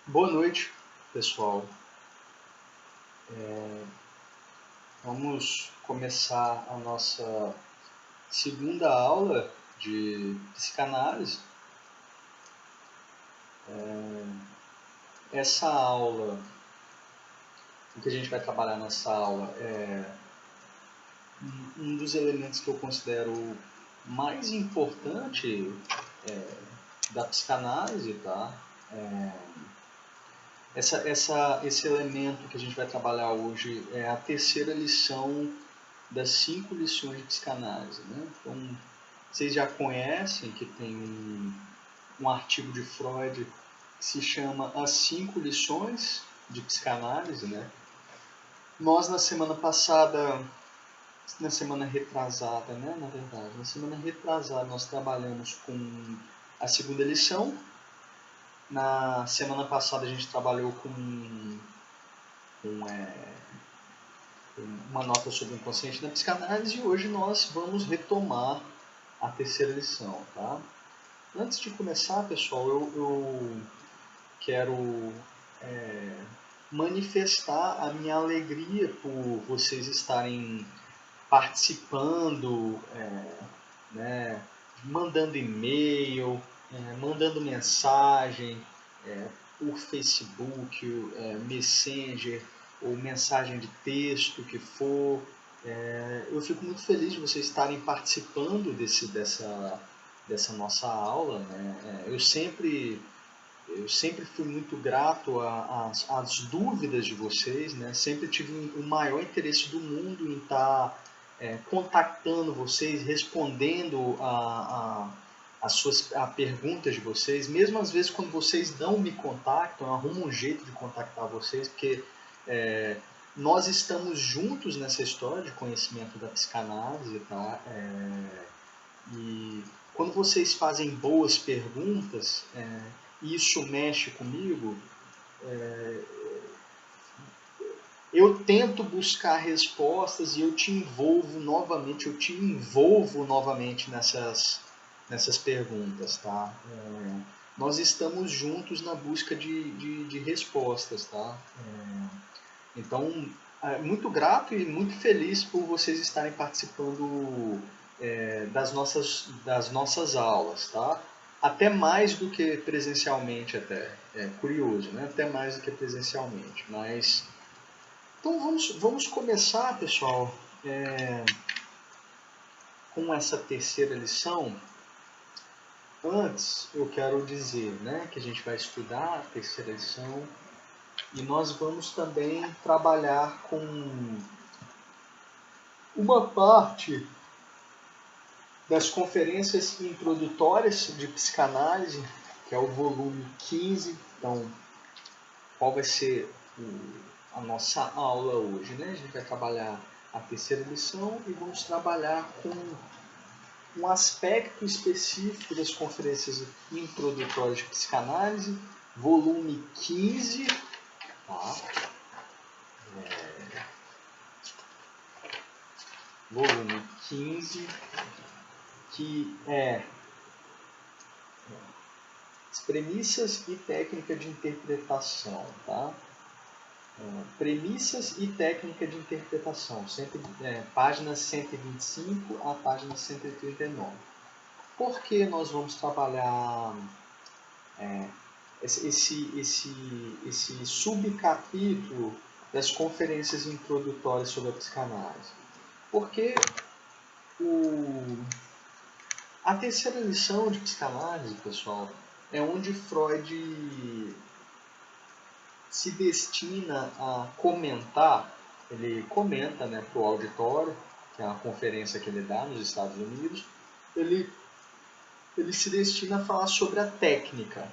Boa noite, pessoal. Vamos começar a nossa segunda aula de psicanálise. Essa aula, o que a gente vai trabalhar nessa aula é um dos elementos que eu considero mais importante da psicanálise, tá? Esse elemento que a gente vai trabalhar hoje é a terceira lição das 5 lições de psicanálise, né? Então, vocês já conhecem que tem um artigo de Freud que se chama As 5 lições de psicanálise, né? Nós na semana passada, na semana retrasada, né, na verdade, na semana retrasada nós trabalhamos com a segunda lição. Na semana passada a gente trabalhou com uma nota sobre o inconsciente na psicanálise e hoje nós vamos retomar a terceira lição, tá? Antes de começar, pessoal, eu quero manifestar a minha alegria por vocês estarem participando, né, mandando e-mail, mandando mensagem por Facebook, Messenger ou mensagem de texto, que for. Eu fico muito feliz de vocês estarem participando dessa nossa aula, né? Eu sempre fui muito grato às dúvidas de vocês, né? Sempre tive o maior interesse do mundo em estar contactando vocês, respondendo a perguntas de vocês, mesmo às vezes quando vocês não me contactam, eu arrumo um jeito de contactar vocês, porque nós estamos juntos nessa história de conhecimento da psicanálise, tá? E quando vocês fazem boas perguntas, isso mexe comigo, eu tento buscar respostas e eu te envolvo novamente nessas perguntas, tá? Nós estamos juntos na busca de respostas, tá? Então, muito grato e muito feliz por vocês estarem participando das nossas aulas, tá? Até mais do que presencialmente, até. É curioso, né? Até mais do que presencialmente. Mas, então vamos começar, pessoal, com essa terceira lição. Antes, eu quero dizer, né, que a gente vai estudar a terceira lição e nós vamos também trabalhar com uma parte das conferências introdutórias de psicanálise, que é o volume 15. Então, qual vai ser a nossa aula hoje, né? A gente vai trabalhar a terceira lição e vamos trabalhar com um aspecto específico das conferências introdutórias de psicanálise, volume 15, tá? Volume 15, que é as premissas e técnica de interpretação, tá? Premissas e técnica de interpretação, páginas 125 a página 139. Por que nós vamos trabalhar esse subcapítulo das conferências introdutórias sobre a psicanálise? Porque a terceira lição de psicanálise, pessoal, é onde Freud se destina a comentar. Ele comenta, né, para o auditório, que é uma conferência que ele dá nos Estados Unidos, ele se destina a falar sobre a técnica.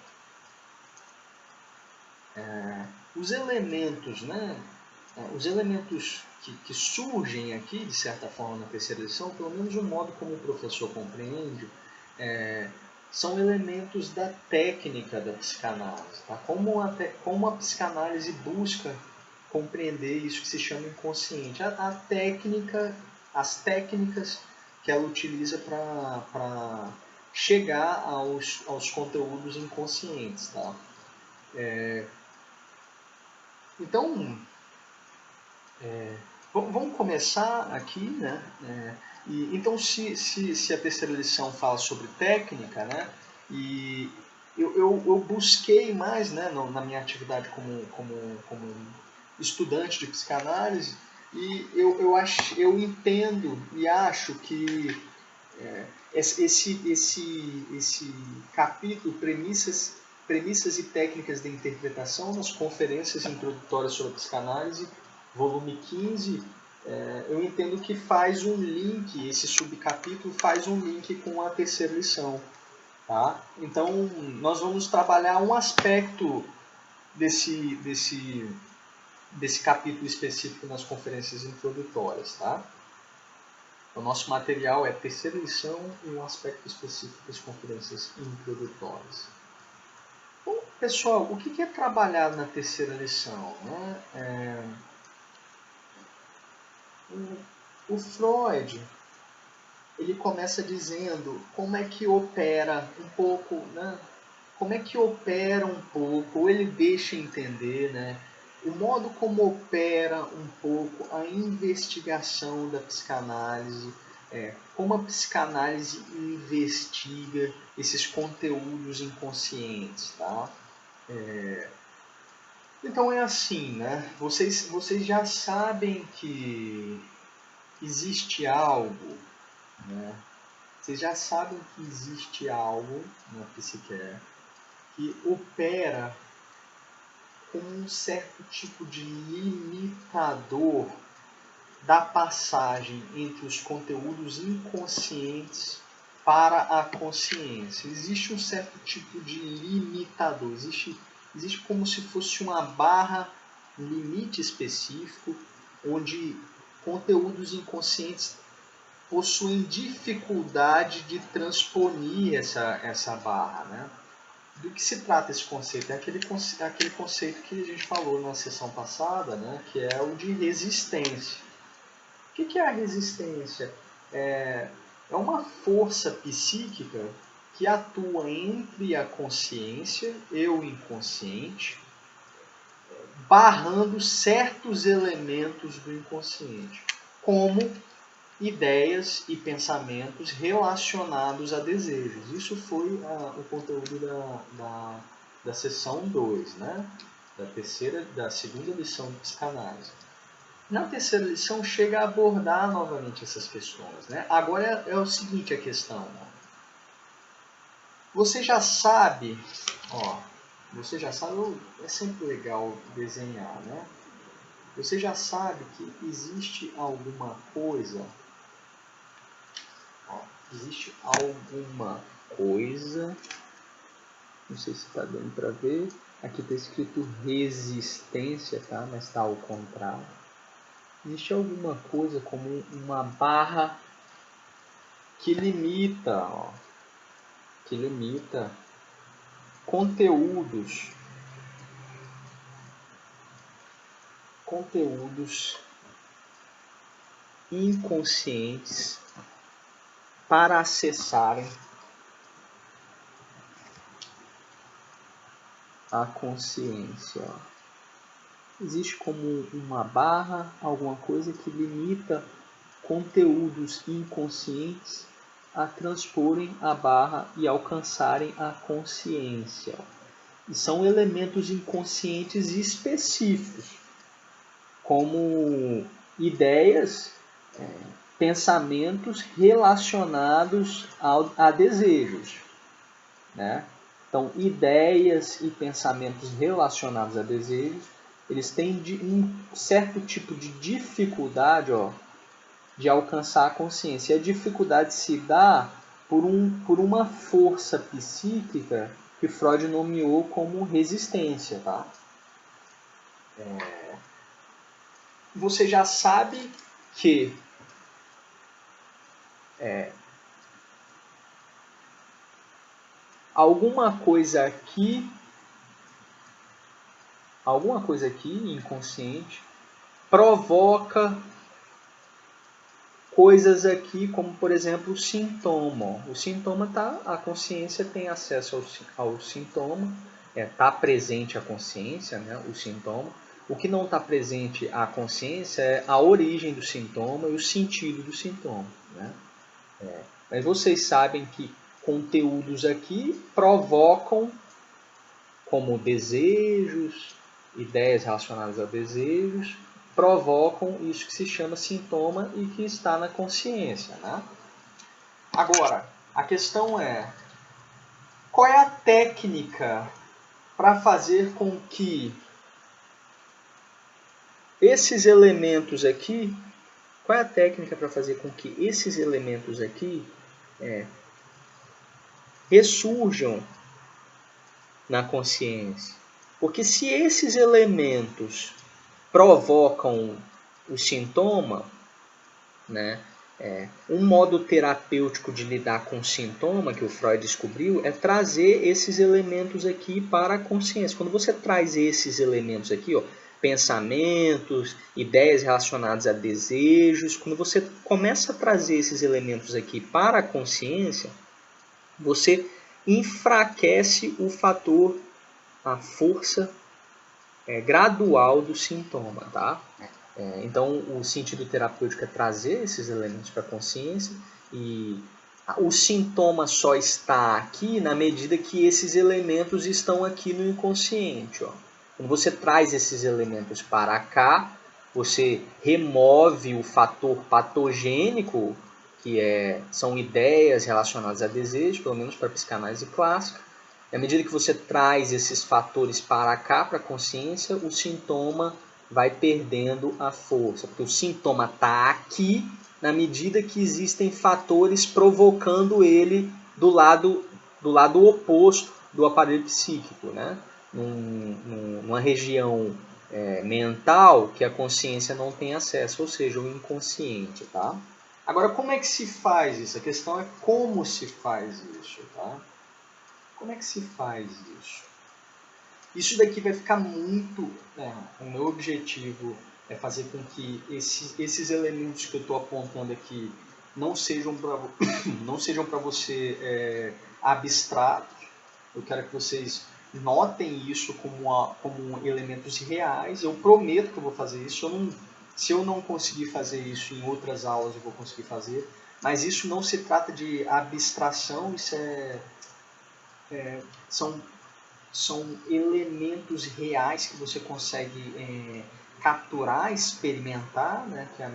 Os elementos, né, os elementos que surgem aqui, de certa forma, na terceira lição, pelo menos o modo como o professor compreende, são elementos da técnica da psicanálise. Tá? Como a psicanálise busca compreender isso que se chama inconsciente. A técnica, as técnicas que ela utiliza para chegar aos conteúdos inconscientes. Tá? Então, vamos começar aqui, né? Então, se a terceira lição fala sobre técnica, né? E eu busquei mais, né, na minha atividade como estudante de psicanálise, e eu entendo e acho que esse capítulo, premissas e técnicas de interpretação, nas conferências introdutórias sobre a psicanálise, volume 15, eu entendo que faz um link, esse subcapítulo faz um link com a terceira lição. Tá? Então, nós vamos trabalhar um aspecto desse capítulo específico nas conferências introdutórias. Tá? O nosso material é terceira lição e um aspecto específico das conferências introdutórias. Bom, pessoal, o que é trabalhado na terceira lição? Né? O Freud, ele começa dizendo como é que opera um pouco, né? Como é que opera um pouco, ou ele deixa entender, né? O modo como opera um pouco a investigação da psicanálise, como a psicanálise investiga esses conteúdos inconscientes, tá? Então é assim, né? Vocês já sabem que existe algo, né? Vocês já sabem que existe algo na psique que opera com um certo tipo de limitador da passagem entre os conteúdos inconscientes para a consciência. Existe um certo tipo de limitador, existe como se fosse uma barra, um limite específico, onde conteúdos inconscientes possuem dificuldade de transponir essa barra, né? Do que se trata esse conceito? É aquele conceito que a gente falou na sessão passada, né? Que é o de resistência. O que é a resistência? É uma força psíquica que atua entre a consciência e o inconsciente, barrando certos elementos do inconsciente, como ideias e pensamentos relacionados a desejos. Isso foi o conteúdo da sessão 2, né? Da segunda lição de psicanálise. Na terceira lição chega a abordar novamente essas questões, né? Agora é o seguinte a questão. Você já sabe, é sempre legal desenhar, né? Você já sabe que existe alguma coisa, existe alguma coisa, não sei se está dando para ver, aqui está escrito resistência, tá? Mas está ao contrário. Existe alguma coisa como uma barra que limita conteúdos inconscientes para acessarem a consciência. Existe como uma barra, alguma coisa que limita conteúdos inconscientes a transporem a barra e alcançarem a consciência. E são elementos inconscientes específicos, como ideias, pensamentos relacionados a desejos, né? Então, ideias e pensamentos relacionados a desejos, eles têm um certo tipo de dificuldade, de alcançar a consciência. E a dificuldade se dá por uma força psíquica que Freud nomeou como resistência, tá? Você já sabe que alguma coisa aqui inconsciente provoca coisas aqui, como por exemplo o sintoma. O sintoma a consciência tem acesso ao sintoma, está presente a consciência, né, o sintoma, O que não está presente à consciência é a origem do sintoma e o sentido do sintoma, né? Mas vocês sabem que conteúdos aqui provocam, como desejos, ideias relacionadas a desejos, provocam isso que se chama sintoma e que está na consciência, né? Agora, a questão é, qual é a técnica para fazer com que esses elementos aqui, qual é a técnica para fazer com que esses elementos aqui ressurjam na consciência? Porque se esses elementos provocam o sintoma, né, um modo terapêutico de lidar com o sintoma que o Freud descobriu é trazer esses elementos aqui para a consciência. Quando você traz esses elementos aqui, ó, pensamentos, ideias relacionadas a desejos, quando você começa a trazer esses elementos aqui para a consciência, você enfraquece o fator, a força gradual do sintoma, tá? Então, o sentido terapêutico é trazer esses elementos para a consciência e o sintoma só está aqui na medida que esses elementos estão aqui no inconsciente. Ó. Quando você traz esses elementos para cá, você remove o fator patogênico, que são ideias relacionadas a desejo, pelo menos para a psicanálise clássica. E à medida que você traz esses fatores para cá, para a consciência, o sintoma vai perdendo a força, porque o sintoma está aqui na medida que existem fatores provocando ele do lado oposto do aparelho psíquico, né? Numa região mental que a consciência não tem acesso, ou seja, o inconsciente, tá? Agora, como é que se faz isso? A questão é como se faz isso, tá? Como é que se faz isso? Isso daqui vai ficar muito... o meu objetivo é fazer com que esses elementos que eu estou apontando aqui não sejam para você abstratos. Eu quero que vocês notem isso como elementos reais. Eu prometo que eu vou fazer isso. Se eu não conseguir fazer isso em outras aulas, eu vou conseguir fazer. Mas isso não se trata de abstração, isso são elementos reais que você consegue capturar, experimentar, né, que é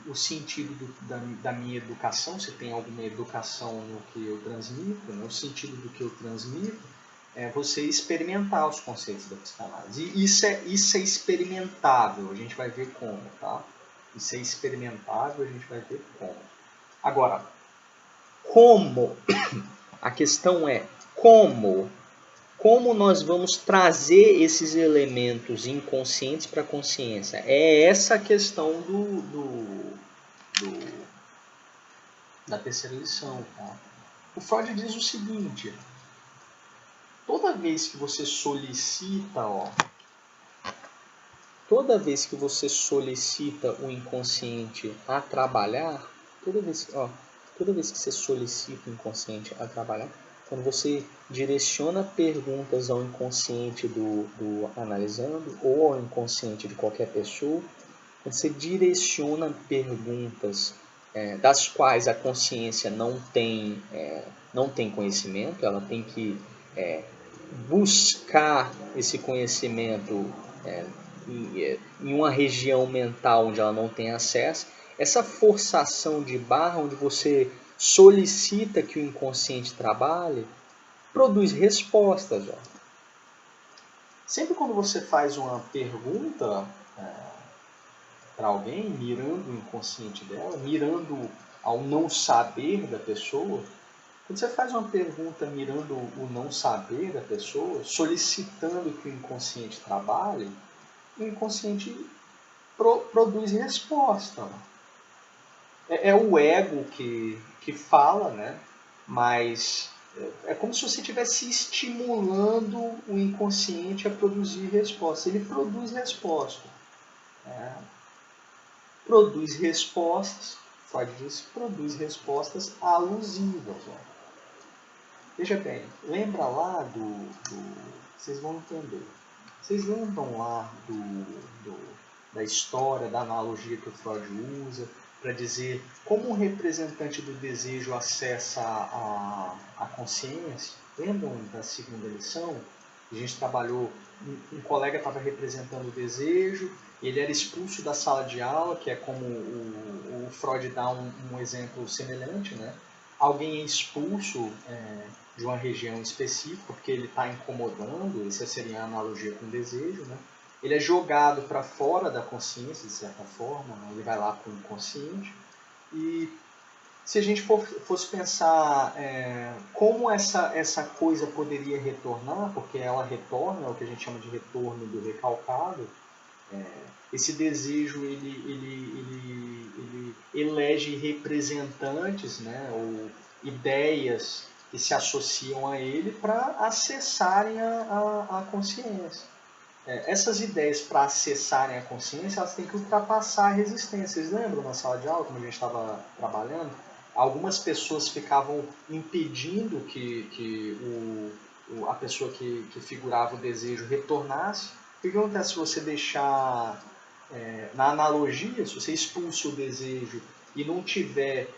o sentido da minha educação, se tem alguma educação no que eu transmito, né, o sentido do que eu transmito, é você experimentar os conceitos da psicanálise. E isso é experimentável, a gente vai ver como, tá? Isso é experimentável, a gente vai ver como. Agora, como? A questão é como nós vamos trazer esses elementos inconscientes para a consciência. É essa a questão da terceira lição. Tá? O Freud diz o seguinte, toda vez que você solicita, o inconsciente a trabalhar, toda vez que você solicita o inconsciente a trabalhar, quando você direciona perguntas ao inconsciente do analisando ou ao inconsciente de qualquer pessoa, quando você direciona perguntas das quais a consciência não tem conhecimento, ela tem que buscar esse conhecimento em uma região mental onde ela não tem acesso, essa forçação de barra onde você solicita que o inconsciente trabalhe, produz respostas. Ó. Sempre quando você faz uma pergunta para alguém, mirando o inconsciente dela, mirando ao não saber da pessoa, quando você faz uma pergunta mirando o não saber da pessoa, solicitando que o inconsciente trabalhe, o inconsciente produz resposta. É o ego que fala, né? Mas é como se você estivesse estimulando o inconsciente a produzir resposta. Ele produz resposta. Produz respostas, Freud diz, produz respostas alusivas. Ó. Veja bem, lembra lá vocês vão entender. Vocês lembram lá da história, da analogia que o Freud usa para dizer como um representante do desejo acessa a consciência? Lembram da segunda lição? A gente trabalhou, um colega estava representando o desejo, ele era expulso da sala de aula, que é como o Freud dá um exemplo semelhante, né? Alguém é expulso de uma região específica porque ele está incomodando, essa seria a analogia com o desejo, né? Ele é jogado para fora da consciência, de certa forma, né? Ele vai lá para o inconsciente. E se a gente fosse pensar como essa coisa poderia retornar, porque ela retorna, é o que a gente chama de retorno do recalcado, esse desejo ele elege representantes, né, ou ideias que se associam a ele para acessarem a consciência. Essas ideias para acessarem a consciência, elas têm que ultrapassar a resistência. Vocês lembram na sala de aula, como a gente estava trabalhando? Algumas pessoas ficavam impedindo que a pessoa que figurava o desejo retornasse. O que acontece se você deixar, na analogia, se você expulsa o desejo e não tiver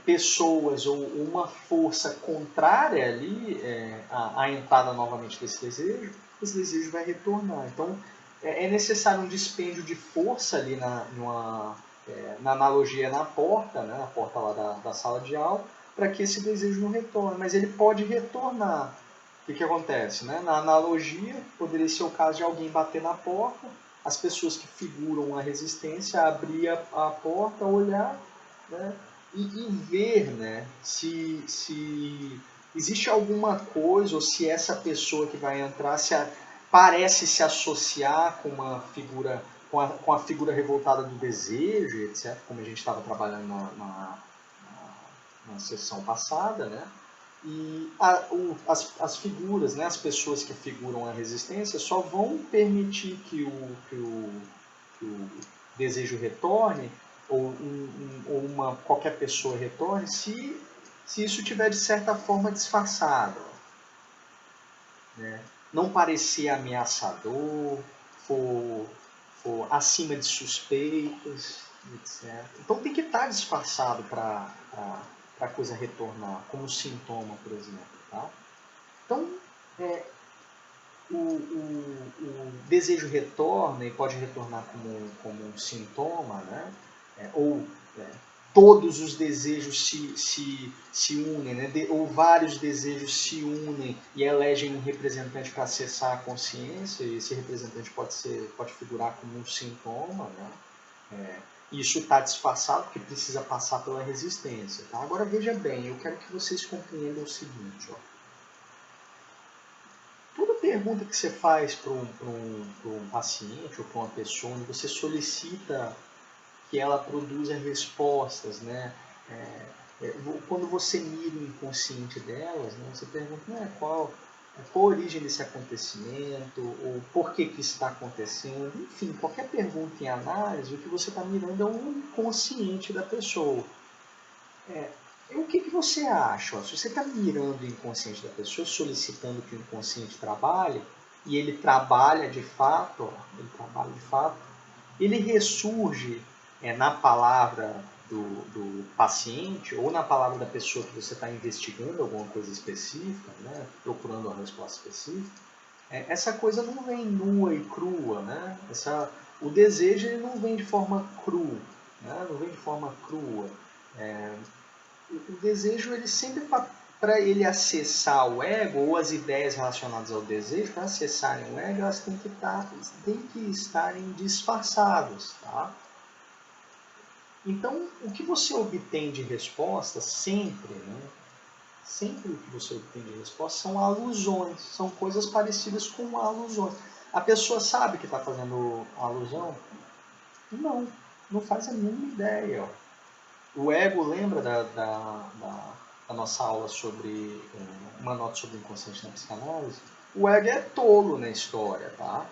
pessoas ou uma força contrária ali à entrada novamente desse desejo, esse desejo vai retornar. Então, é necessário um dispêndio de força ali na analogia na porta, né, na porta lá da sala de aula, para que esse desejo não retorne. Mas ele pode retornar. O que acontece? Né? Na analogia, poderia ser o caso de alguém bater na porta, as pessoas que figuram a resistência abrir a porta, olhar, né? E ver, né, se existe alguma coisa, ou se essa pessoa que vai entrar parece se associar com uma figura, com a figura revoltada do desejo, etc., como a gente estava trabalhando na sessão passada, né? E as figuras, né, as pessoas que figuram a resistência só vão permitir que o desejo retorne, ou qualquer pessoa retorne, se isso tiver de certa forma disfarçado, né? Não parecer ameaçador, for acima de suspeitas, etc. Então tem que estar disfarçado para a coisa retornar, como sintoma, por exemplo. Tá? Então, o desejo retorna e pode retornar como um sintoma, né? Ou todos os desejos se unem, né? Ou vários desejos se unem e elegem um representante para acessar a consciência, e esse representante pode figurar como um sintoma, né? Isso está disfarçado porque precisa passar pela resistência. Tá? Agora veja bem, eu quero que vocês compreendam o seguinte, ó. Toda pergunta que você faz para um paciente ou para uma pessoa, onde você solicita que ela produza respostas, né? Quando você mira o inconsciente delas, né, você pergunta qual a origem desse acontecimento, ou por que está acontecendo, enfim, qualquer pergunta em análise, o que você está mirando é o inconsciente da pessoa. O que você acha? Se você está mirando o inconsciente da pessoa, solicitando que o inconsciente trabalhe, e ele trabalha de fato, ele ressurge na palavra do paciente ou na palavra da pessoa que você está investigando alguma coisa específica, né, procurando uma resposta específica, essa coisa não vem nua e crua, né? O desejo ele não vem de forma crua, né? Não vem de forma crua. O desejo ele sempre para ele acessar o ego ou as ideias relacionadas ao desejo, para acessarem o ego, elas têm que estarem disfarçadas, tá? Então, o que você obtém de resposta sempre, né? Sempre o que você obtém de resposta são alusões, são coisas parecidas com alusões. A pessoa sabe que está fazendo alusão? Não, não faz a mínima ideia. Ó. O ego lembra da nossa aula sobre uma nota sobre o inconsciente na psicanálise? O ego é tolo na história, tá?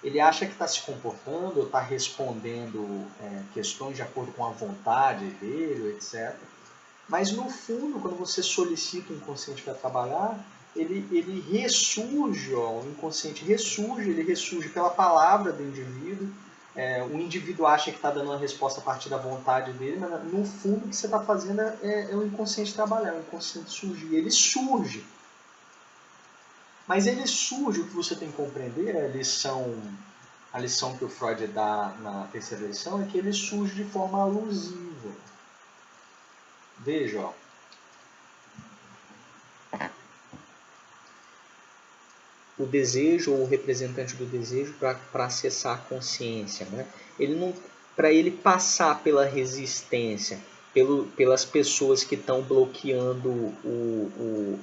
Ele acha que está se comportando, está respondendo questões de acordo com a vontade dele, etc. Mas no fundo, quando você solicita o inconsciente para trabalhar, ele ressurge, ó, o inconsciente ressurge, ele ressurge pela palavra do indivíduo. O indivíduo acha que está dando uma resposta a partir da vontade dele, mas no fundo o que você está fazendo é o inconsciente trabalhar, o inconsciente surgir. Ele surge. Mas ele surge, o que você tem que compreender, a lição que o Freud dá na terceira lição, é que ele surge de forma alusiva. Veja, ó. O desejo, ou o representante do desejo, para acessar a consciência, né? Para ele passar pela resistência, pelas pessoas que estão bloqueando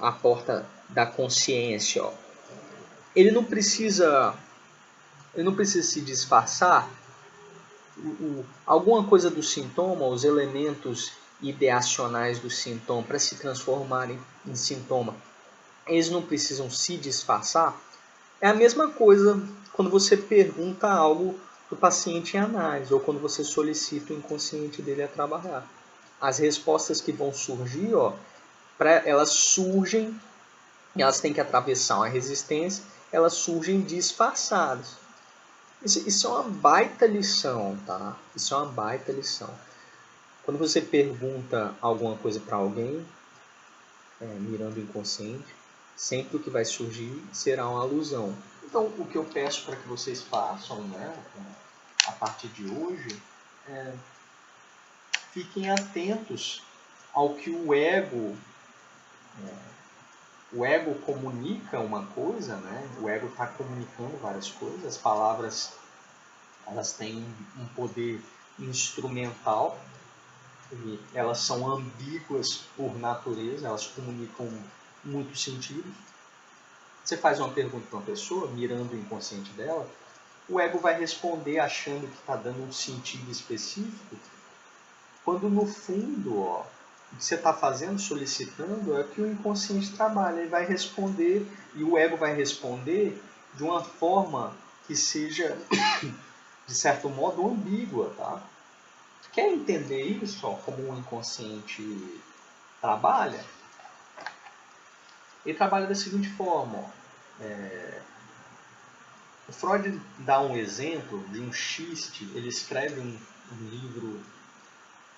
a porta da consciência, ó. Ele não precisa se disfarçar. Alguma coisa do sintoma, os elementos ideacionais do sintoma, para se transformarem em sintoma, eles não precisam se disfarçar. É a mesma coisa quando você pergunta algo para o paciente em análise, ou quando você solicita o inconsciente dele a trabalhar. As respostas que vão surgir, ó, elas surgem, elas têm que atravessar uma resistência, elas surgem disfarçadas. Isso é uma baita lição, tá? Isso é uma baita lição. Quando você pergunta alguma coisa para alguém, mirando o inconsciente, sempre o que vai surgir será uma alusão. Então, o que eu peço para que vocês façam, né, a partir de hoje, fiquem atentos ao que o ego comunica uma coisa, né? O ego está comunicando várias coisas. As palavras, elas têm um poder instrumental e elas são ambíguas por natureza, elas comunicam muitos sentidos. Você faz uma pergunta para uma pessoa, mirando o inconsciente dela, o ego vai responder achando que está dando um sentido específico, quando no fundo, ó, o que você está fazendo, solicitando, é que o inconsciente trabalha. Ele vai responder, e o ego vai responder de uma forma que seja, de certo modo, ambígua. Tá? Quer entender isso, ó, como um inconsciente trabalha? Ele trabalha da seguinte forma. Ó, o Freud dá um exemplo de um xiste. Ele escreve um livro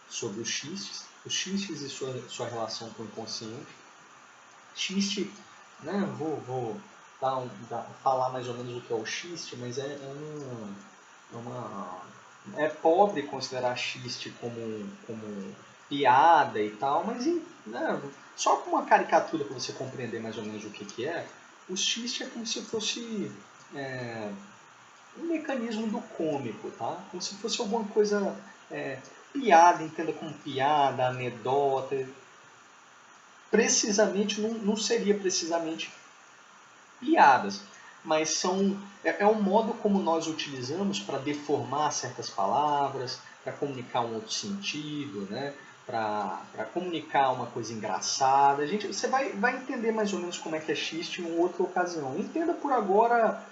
sobre os xistes e sua relação com o inconsciente. Xiste, né, vou falar mais ou menos o que é o xiste, mas é pobre considerar xiste como piada e tal, mas né, só com uma caricatura para você compreender mais ou menos o que é. O xiste é como se fosse um mecanismo do cômico, tá? Como se fosse alguma coisa piada, entenda como piada, anedota. Precisamente, não seria precisamente piadas, mas é um modo como nós utilizamos para deformar certas palavras, para comunicar um outro sentido, né? Para comunicar uma coisa engraçada. Você vai entender mais ou menos como é que é xiste em uma outra ocasião. Entenda por agora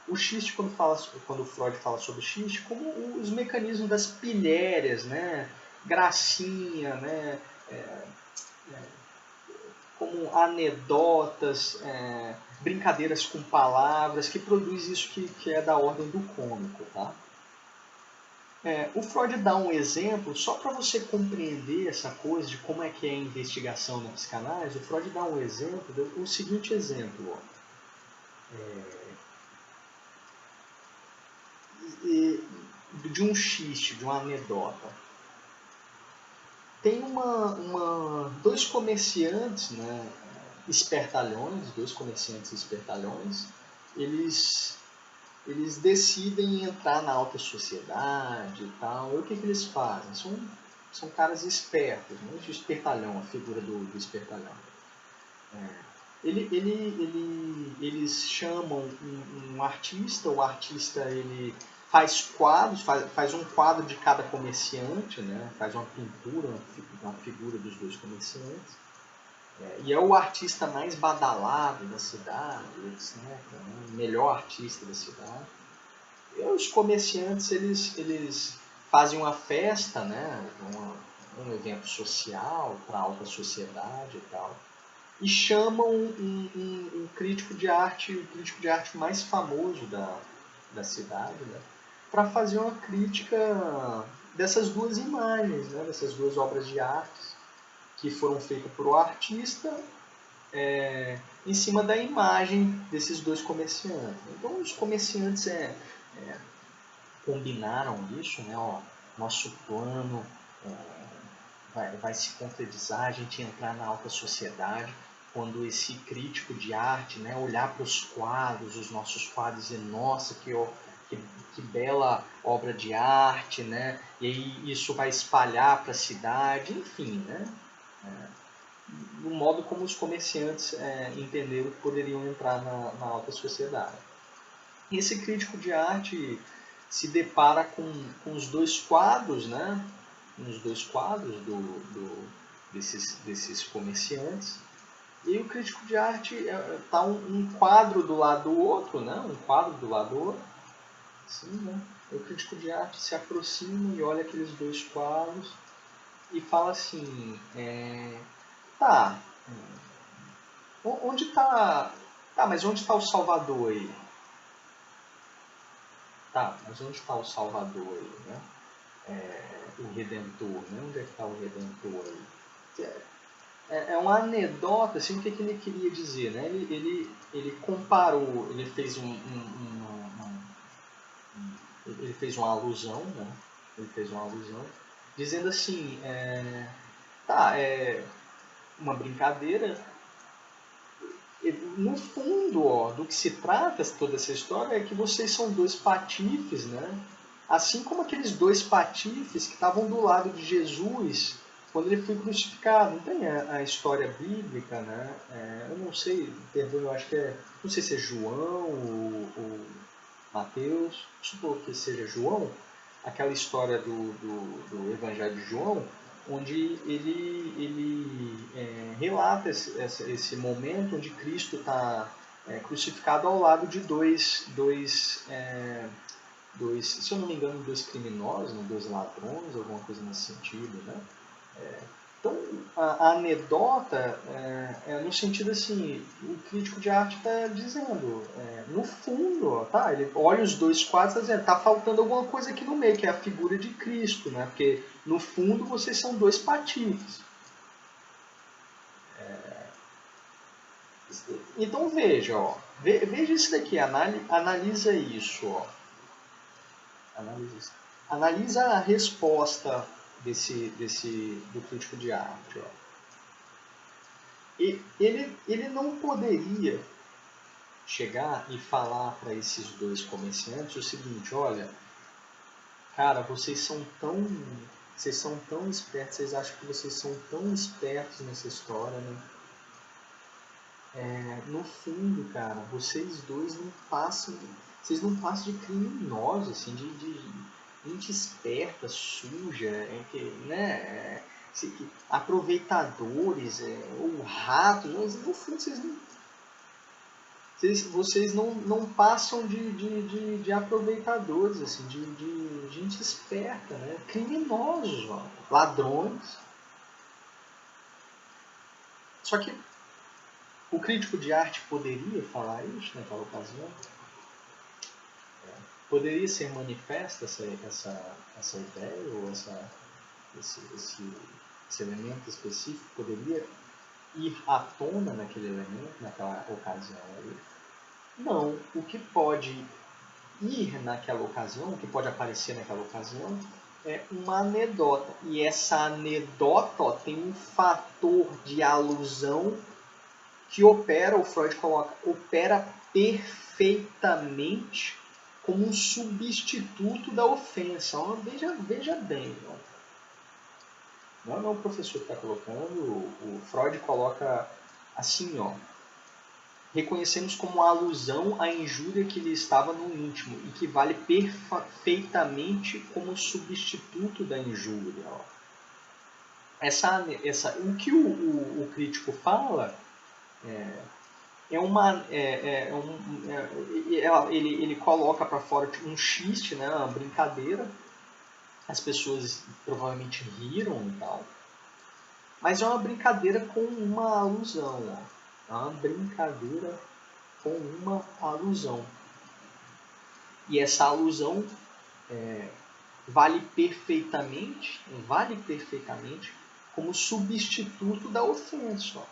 o xiste, quando o Freud fala sobre xiste, como os mecanismos das pilhérias, né? Gracinha, né? Como anedotas, brincadeiras com palavras, que produz isso que é da ordem do cômico. Tá? O Freud dá um exemplo, só para você compreender essa coisa de como é que é a investigação na psicanálise. O Freud dá um exemplo, o seguinte exemplo. De um xiste, de uma anedota. Tem dois comerciantes, né, dois comerciantes espertalhões, eles decidem entrar na alta sociedade e tal. E o que eles fazem? São caras espertos, né? O espertalhão, a figura do espertalhão. Eles chamam um artista, o artista ele faz quadros, faz um quadro de cada comerciante, né? Faz uma pintura, uma figura dos dois comerciantes. E é o artista mais badalado da cidade, etc., né? O melhor artista da cidade. E os comerciantes eles fazem uma festa, né? Um evento social para a alta sociedade e tal. e chamam um crítico de arte, o crítico de arte mais famoso da cidade, né, para fazer uma crítica dessas duas imagens, né, dessas duas obras de arte que foram feitas por um artista em cima da imagem desses dois comerciantes. Então os comerciantes combinaram isso, né? Ó, nosso plano vai se concretizar, a gente entrar na alta sociedade, quando esse crítico de arte, né, olhar para os quadros, os nossos quadros, e nossa, que bela obra de arte, né? E aí isso vai espalhar para a cidade, enfim, né? Do modo como os comerciantes entenderam que poderiam entrar na alta sociedade. E esse crítico de arte se depara com os dois quadros, né? Os dois quadros desses comerciantes. E o crítico de arte está um quadro do lado do outro, né? Um quadro do lado do outro. Assim, né? O crítico de arte se aproxima e olha aqueles dois quadros e fala assim, tá, onde está... Tá, mas onde está o Salvador aí? Tá, mas onde está o Salvador aí, né? O Redentor, né? Onde é que está o Redentor aí? É uma anedota, assim, o que ele queria dizer, né? Ele comparou, ele fez ele fez uma alusão, né? Ele fez uma alusão, dizendo assim, uma brincadeira. No fundo, ó, do que se trata toda essa história é que vocês são dois patifes, né? Assim como aqueles dois patifes que estavam do lado de Jesus quando ele foi crucificado. Não tem a história bíblica, né? Eu não sei, perdoe, eu acho que não sei se é João ou Mateus, supor que seja João, aquela história do Evangelho de João, onde ele relata esse momento onde Cristo está crucificado ao lado de dois, se eu não me engano, dois criminosos, né, dois ladrões, alguma coisa nesse sentido, né? Então, a anedota no sentido assim, o crítico de arte está dizendo, no fundo, ó, tá, ele olha os dois quadros e está dizendo, tá faltando alguma coisa aqui no meio, que é a figura de Cristo, né? Porque no fundo vocês são dois patifes. Então veja, ó, veja isso daqui, analisa isso, ó. Analisa a resposta do crítico de arte, ó. Ele não poderia chegar e falar para esses dois comerciantes o seguinte, olha, cara, vocês são tão espertos, vocês acham que vocês são tão espertos nessa história, né? No fundo, cara, vocês dois vocês não passam de criminosos, assim, de gente esperta, suja, né? Aproveitadores, ou ratos, mas no fundo vocês não passam de aproveitadores, assim, de gente esperta, né? Criminosos, ó, ladrões. Só que o crítico de arte poderia falar isso naquela ocasião? Poderia ser manifesta essa ideia ou esse elemento específico? Poderia ir à tona naquele elemento, naquela ocasião ali? Não. O que pode ir naquela ocasião, o que pode aparecer naquela ocasião, é uma anedota. E essa anedota tem um fator de alusão que opera, o Freud coloca, opera perfeitamente como um substituto da ofensa. Veja bem, não é o professor que está colocando, o Freud coloca assim, ó, reconhecemos como alusão à injúria que lhe estava no íntimo e que vale perfeitamente como substituto da injúria. Ó. O que o crítico fala ele coloca para fora um xiste, né, uma brincadeira. As pessoas provavelmente riram e tal. Mas é uma brincadeira com uma alusão. Ó. É uma brincadeira com uma alusão. E essa alusão vale perfeitamente como substituto da ofensa. Ó.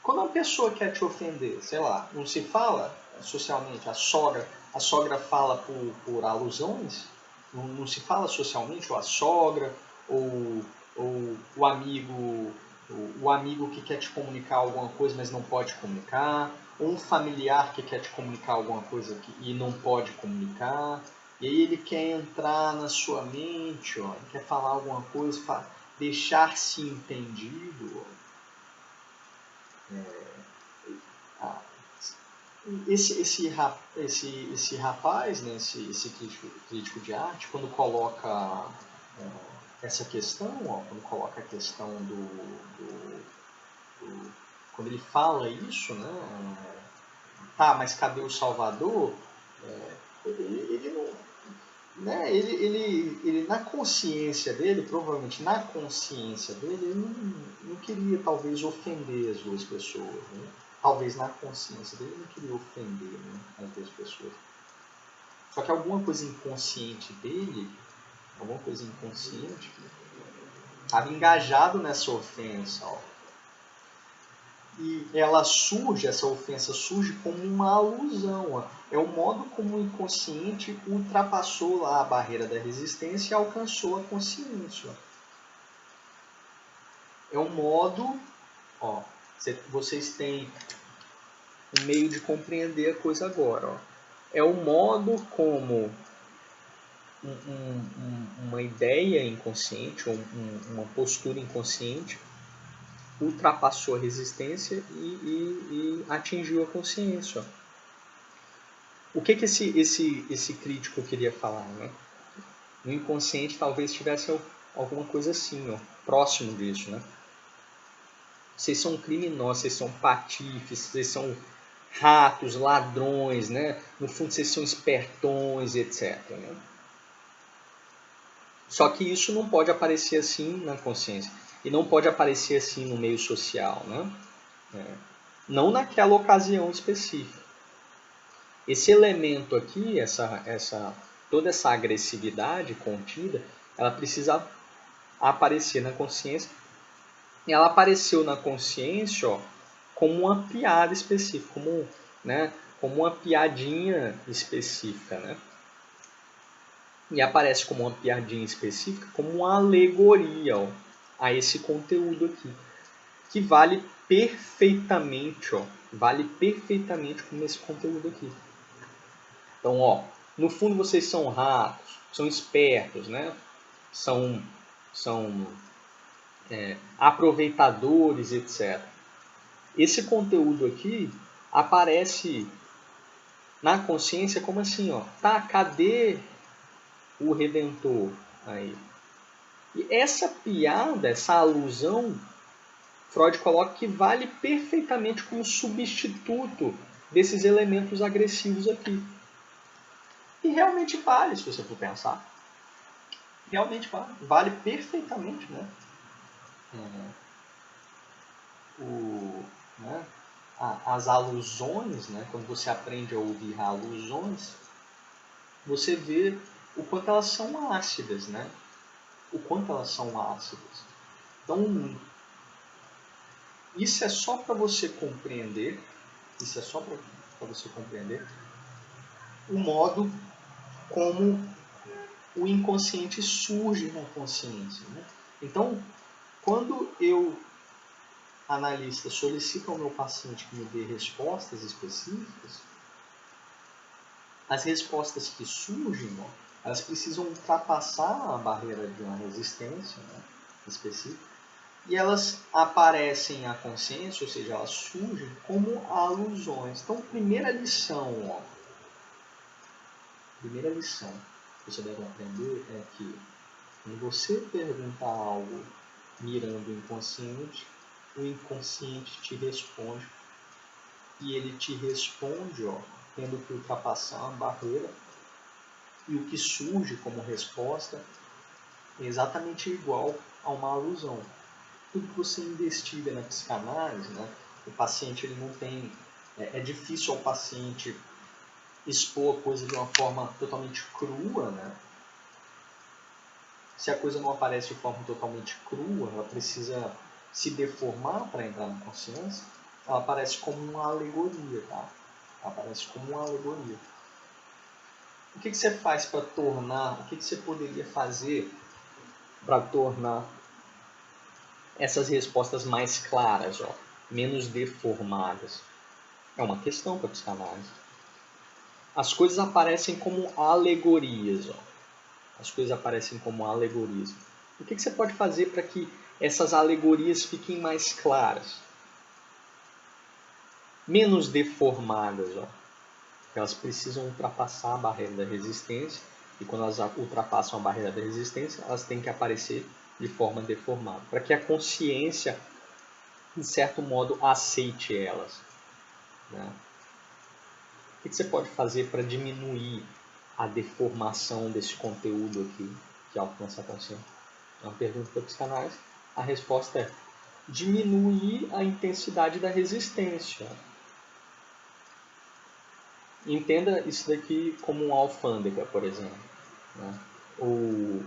Quando uma pessoa quer te ofender, sei lá, não se fala socialmente, a sogra fala por alusões, não se fala socialmente, ou a sogra, ou o amigo que quer te comunicar alguma coisa, mas não pode comunicar, ou um familiar que quer te comunicar alguma coisa e não pode comunicar, e aí ele quer entrar na sua mente, ó, quer falar alguma coisa, deixar-se entendido. Esse rapaz, né, esse crítico de arte, quando coloca essa questão, ó, quando coloca a questão quando ele fala isso, né, tá, mas cadê o Salvador? Ele não, né, ele na consciência dele, provavelmente na consciência dele, ele não queria talvez ofender as duas pessoas, né? Talvez na consciência dele ele não queria ofender, né, as duas pessoas. Só que alguma coisa inconsciente dele, estava engajado nessa ofensa. Ó. E essa ofensa surge como uma alusão. Ó. É o modo como o inconsciente ultrapassou lá a barreira da resistência e alcançou a consciência. Ó. É um modo, ó, vocês têm um meio de compreender a coisa agora. Ó. É o modo como uma ideia inconsciente, uma postura inconsciente, ultrapassou a resistência e atingiu a consciência. O que esse crítico queria falar? Né? No inconsciente talvez tivesse alguma coisa assim, ó, próximo disso. Né? Vocês são criminosos, vocês são patifes, vocês são ratos, ladrões, né? No fundo vocês são espertões, etc. Né? Só que isso não pode aparecer assim na consciência. E não pode aparecer assim no meio social. Né? Não naquela ocasião específica. Esse elemento aqui, toda essa agressividade contida, ela precisa aparecer na consciência. E ela apareceu na consciência, ó, como uma piada específica, como uma piadinha específica. Né? E aparece como uma piadinha específica, como uma alegoria, ó, a esse conteúdo aqui, que vale perfeitamente como esse conteúdo aqui. Então, ó, no fundo vocês são ratos, são espertos, né? São aproveitadores, etc. Esse conteúdo aqui aparece na consciência como assim, ó, tá, cadê o Redentor aí? E essa piada, essa alusão, Freud coloca que vale perfeitamente como substituto desses elementos agressivos aqui. E realmente vale, se você for pensar. Realmente vale. Vale perfeitamente, né? As alusões, né? Quando você aprende a ouvir alusões, você vê o quanto elas são ácidas, né? O quanto elas são ácidas. Então, isso é só para você compreender, o modo como o inconsciente surge na consciência. Né? Então, quando eu, analista, solicito ao meu paciente que me dê respostas específicas, as respostas que surgem, ó, elas precisam ultrapassar a barreira de uma resistência, né, específica, e elas aparecem à consciência, ou seja, elas surgem como alusões. Então, primeira lição que você deve aprender é que quando você perguntar algo mirando o inconsciente te responde, e ele te responde, ó, tendo que ultrapassar uma barreira, e o que surge como resposta é exatamente igual a uma alusão. tudo que você investiga na psicanálise, né? O paciente ele não tem... É difícil ao paciente expor a coisa de uma forma totalmente crua, né? Se a coisa não aparece de forma totalmente crua, ela precisa se deformar para entrar na consciência, ela aparece como uma alegoria, tá? Ela aparece como uma alegoria. O que você faz para tornar, o que você poderia fazer para tornar essas respostas mais claras, ó, menos deformadas? É uma questão para a psicanálise. As coisas aparecem como alegorias, ó. As coisas aparecem como alegorias. O que você pode fazer para que essas alegorias fiquem mais claras? Menos deformadas, ó. Elas precisam ultrapassar a barreira da resistência, e quando elas ultrapassam a barreira da resistência, elas têm que aparecer de forma deformada, para que a consciência, de certo modo, aceite elas, né? O que você pode fazer para diminuir a deformação desse conteúdo aqui que alcança a consciência? É uma pergunta para a psicanálise. A resposta é diminuir a intensidade da resistência. Entenda isso daqui como uma alfândega, por exemplo, né? Ou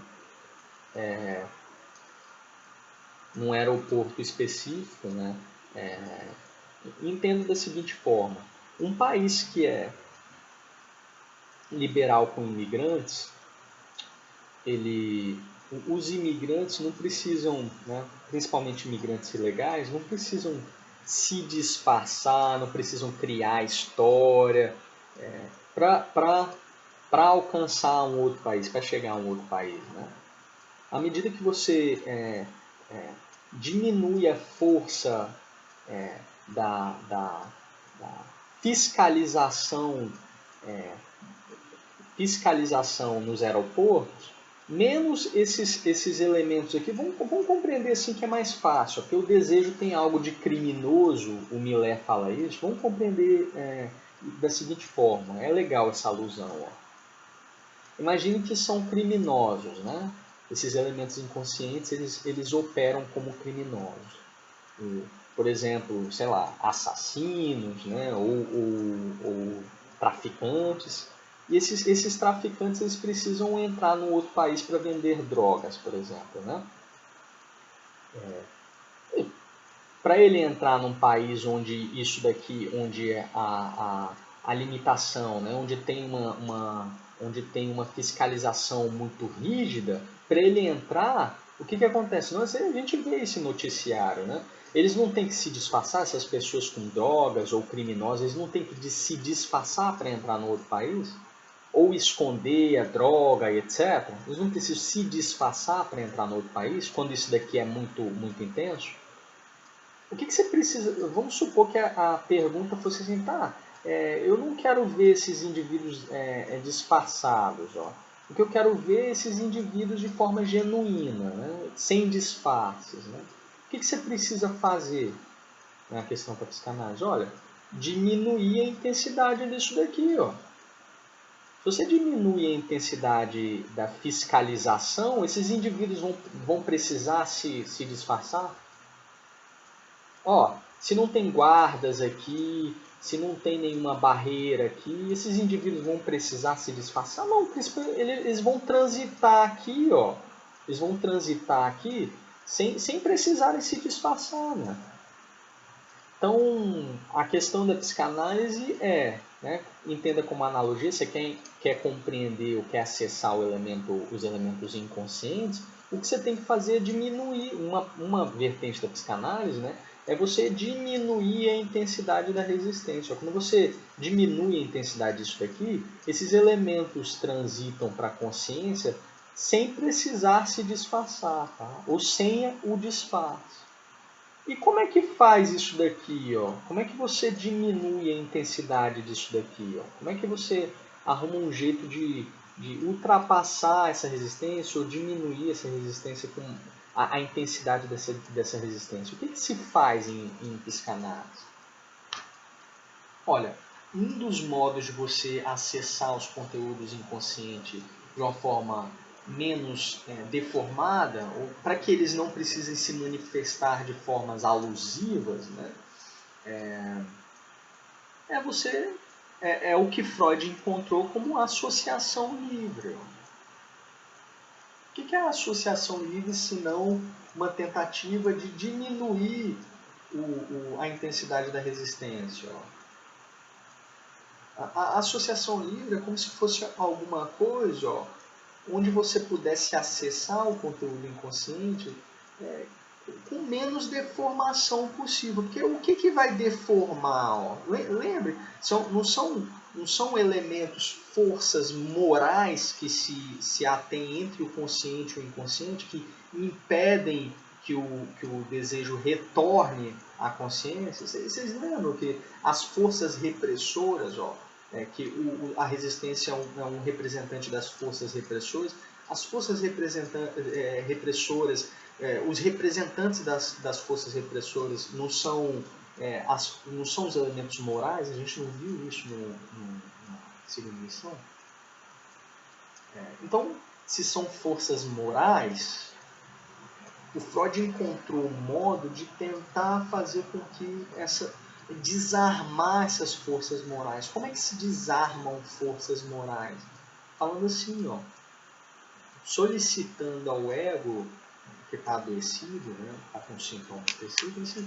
num aeroporto específico, né? Entenda da seguinte forma: um país que é liberal com imigrantes, os imigrantes não precisam, né, principalmente imigrantes ilegais, não precisam se disfarçar, não precisam criar história para alcançar um outro país, para chegar a um outro país, né? À medida que você diminui a força da fiscalização, fiscalização nos aeroportos, menos esses elementos aqui, vamos compreender assim que é mais fácil, porque o desejo tem algo de criminoso, o Miller fala isso, vamos compreender da seguinte forma, é legal essa alusão, ó. Imagine que são criminosos, né? Esses elementos inconscientes, eles operam como criminosos. Por exemplo, sei lá, assassinos, né? ou traficantes. E esses traficantes eles precisam entrar no outro país para vender drogas, por exemplo, né? Para ele entrar num país onde isso daqui, onde é a limitação, né? Onde tem uma fiscalização muito rígida, para ele entrar, o que acontece? Nós, a gente vê esse noticiário, né? Eles não têm que se disfarçar, essas pessoas com drogas ou criminosas, eles não têm que se disfarçar para entrar no outro país? Ou esconder a droga e etc. Eles não precisam se disfarçar para entrar no outro país, quando isso daqui é muito, muito intenso? O que você precisa... Vamos supor que a pergunta fosse assim, tá, eu não quero ver esses indivíduos disfarçados, ó. O que eu quero ver é esses indivíduos de forma genuína, né? Sem disfarces, né? O que você precisa fazer na questão para psicanálise? Olha, diminuir a intensidade disso daqui, ó. Se você diminui a intensidade da fiscalização, esses indivíduos vão precisar se disfarçar? Ó, se não tem guardas aqui, se não tem nenhuma barreira aqui, esses indivíduos vão precisar se disfarçar? Não, eles vão transitar aqui, ó. Eles vão transitar aqui sem precisarem se disfarçar, né? Então, a questão da psicanálise né, entenda como analogia, você quer compreender ou quer acessar os elementos inconscientes, o que você tem que fazer é diminuir, uma vertente da psicanálise, né, é você diminuir a intensidade da resistência. Quando você diminui a intensidade disso daqui, esses elementos transitam para a consciência sem precisar se disfarçar, tá? Ou sem o disfarce. E como é que faz isso daqui, ó? Como é que você diminui a intensidade disso daqui, ó? Como é que você arruma um jeito de ultrapassar essa resistência ou diminuir essa resistência com a intensidade dessa resistência? O que se faz em psicanálise? Olha, um dos modos de você acessar os conteúdos inconscientes de uma forma menos deformada, ou para que eles não precisem se manifestar de formas alusivas, né? É o que Freud encontrou como associação livre. O que é a associação livre senão uma tentativa de diminuir a intensidade da resistência? A associação livre é como se fosse alguma coisa onde você pudesse acessar o conteúdo inconsciente com menos deformação possível. Porque o que vai deformar? Lembre, não são elementos, forças morais que se atêm entre o consciente e o inconsciente que impedem que o desejo retorne à consciência. Vocês lembram que as forças repressoras, que a resistência é um representante das forças repressoras, as forças repressoras, os representantes das forças repressoras não são os elementos morais? A gente não viu isso na segunda lição? Então, se são forças morais, o Freud encontrou um modo de tentar fazer com que desarmar essas forças morais. Como é que se desarmam forças morais? Falando assim, solicitando ao ego que está adoecido, né, está com sintoma adoecido, assim,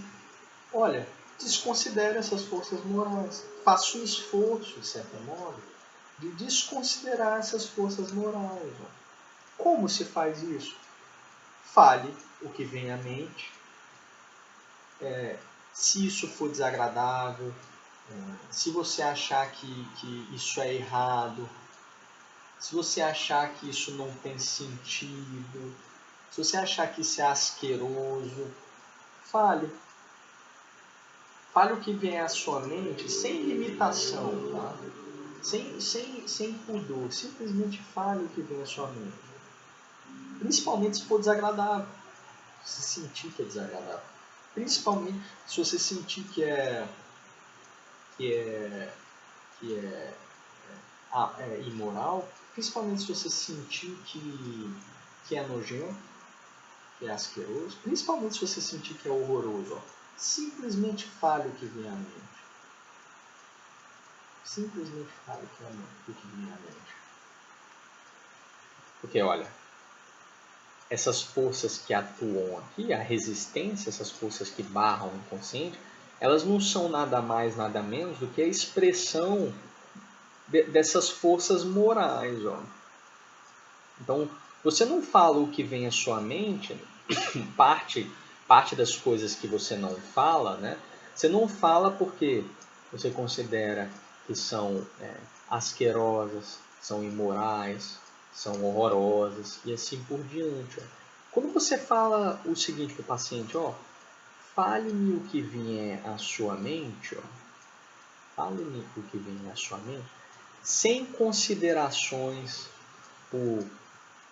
olha, desconsidere essas forças morais. Faça um esforço, de certo modo, de desconsiderar essas forças morais. Como se faz isso? Fale o que vem à mente. Se isso for desagradável, se você achar que isso é errado, se você achar que isso não tem sentido, se você achar que isso é asqueroso, fale. Fale o que vem à sua mente sem limitação, tá? Sem pudor. Simplesmente fale o que vem à sua mente. Principalmente se for desagradável. Se sentir que é desagradável. Principalmente se você sentir que é imoral. Principalmente se você sentir que é nojento, que é asqueroso. Principalmente se você sentir que é horroroso. Simplesmente fale o que vem à mente. Simplesmente fale o que vem à mente. Porque, olha, essas forças que atuam aqui, a resistência, essas forças que barram o inconsciente, elas não são nada mais, nada menos do que a expressão dessas forças morais. Então, você não fala o que vem à sua mente, parte das coisas que você não fala, né? Você não fala porque você considera que são asquerosas, são imorais, são horrorosas e assim por diante. Quando você fala o seguinte para o paciente, fale-me o que vier à sua mente, fale-me o que vier à sua mente, sem considerações por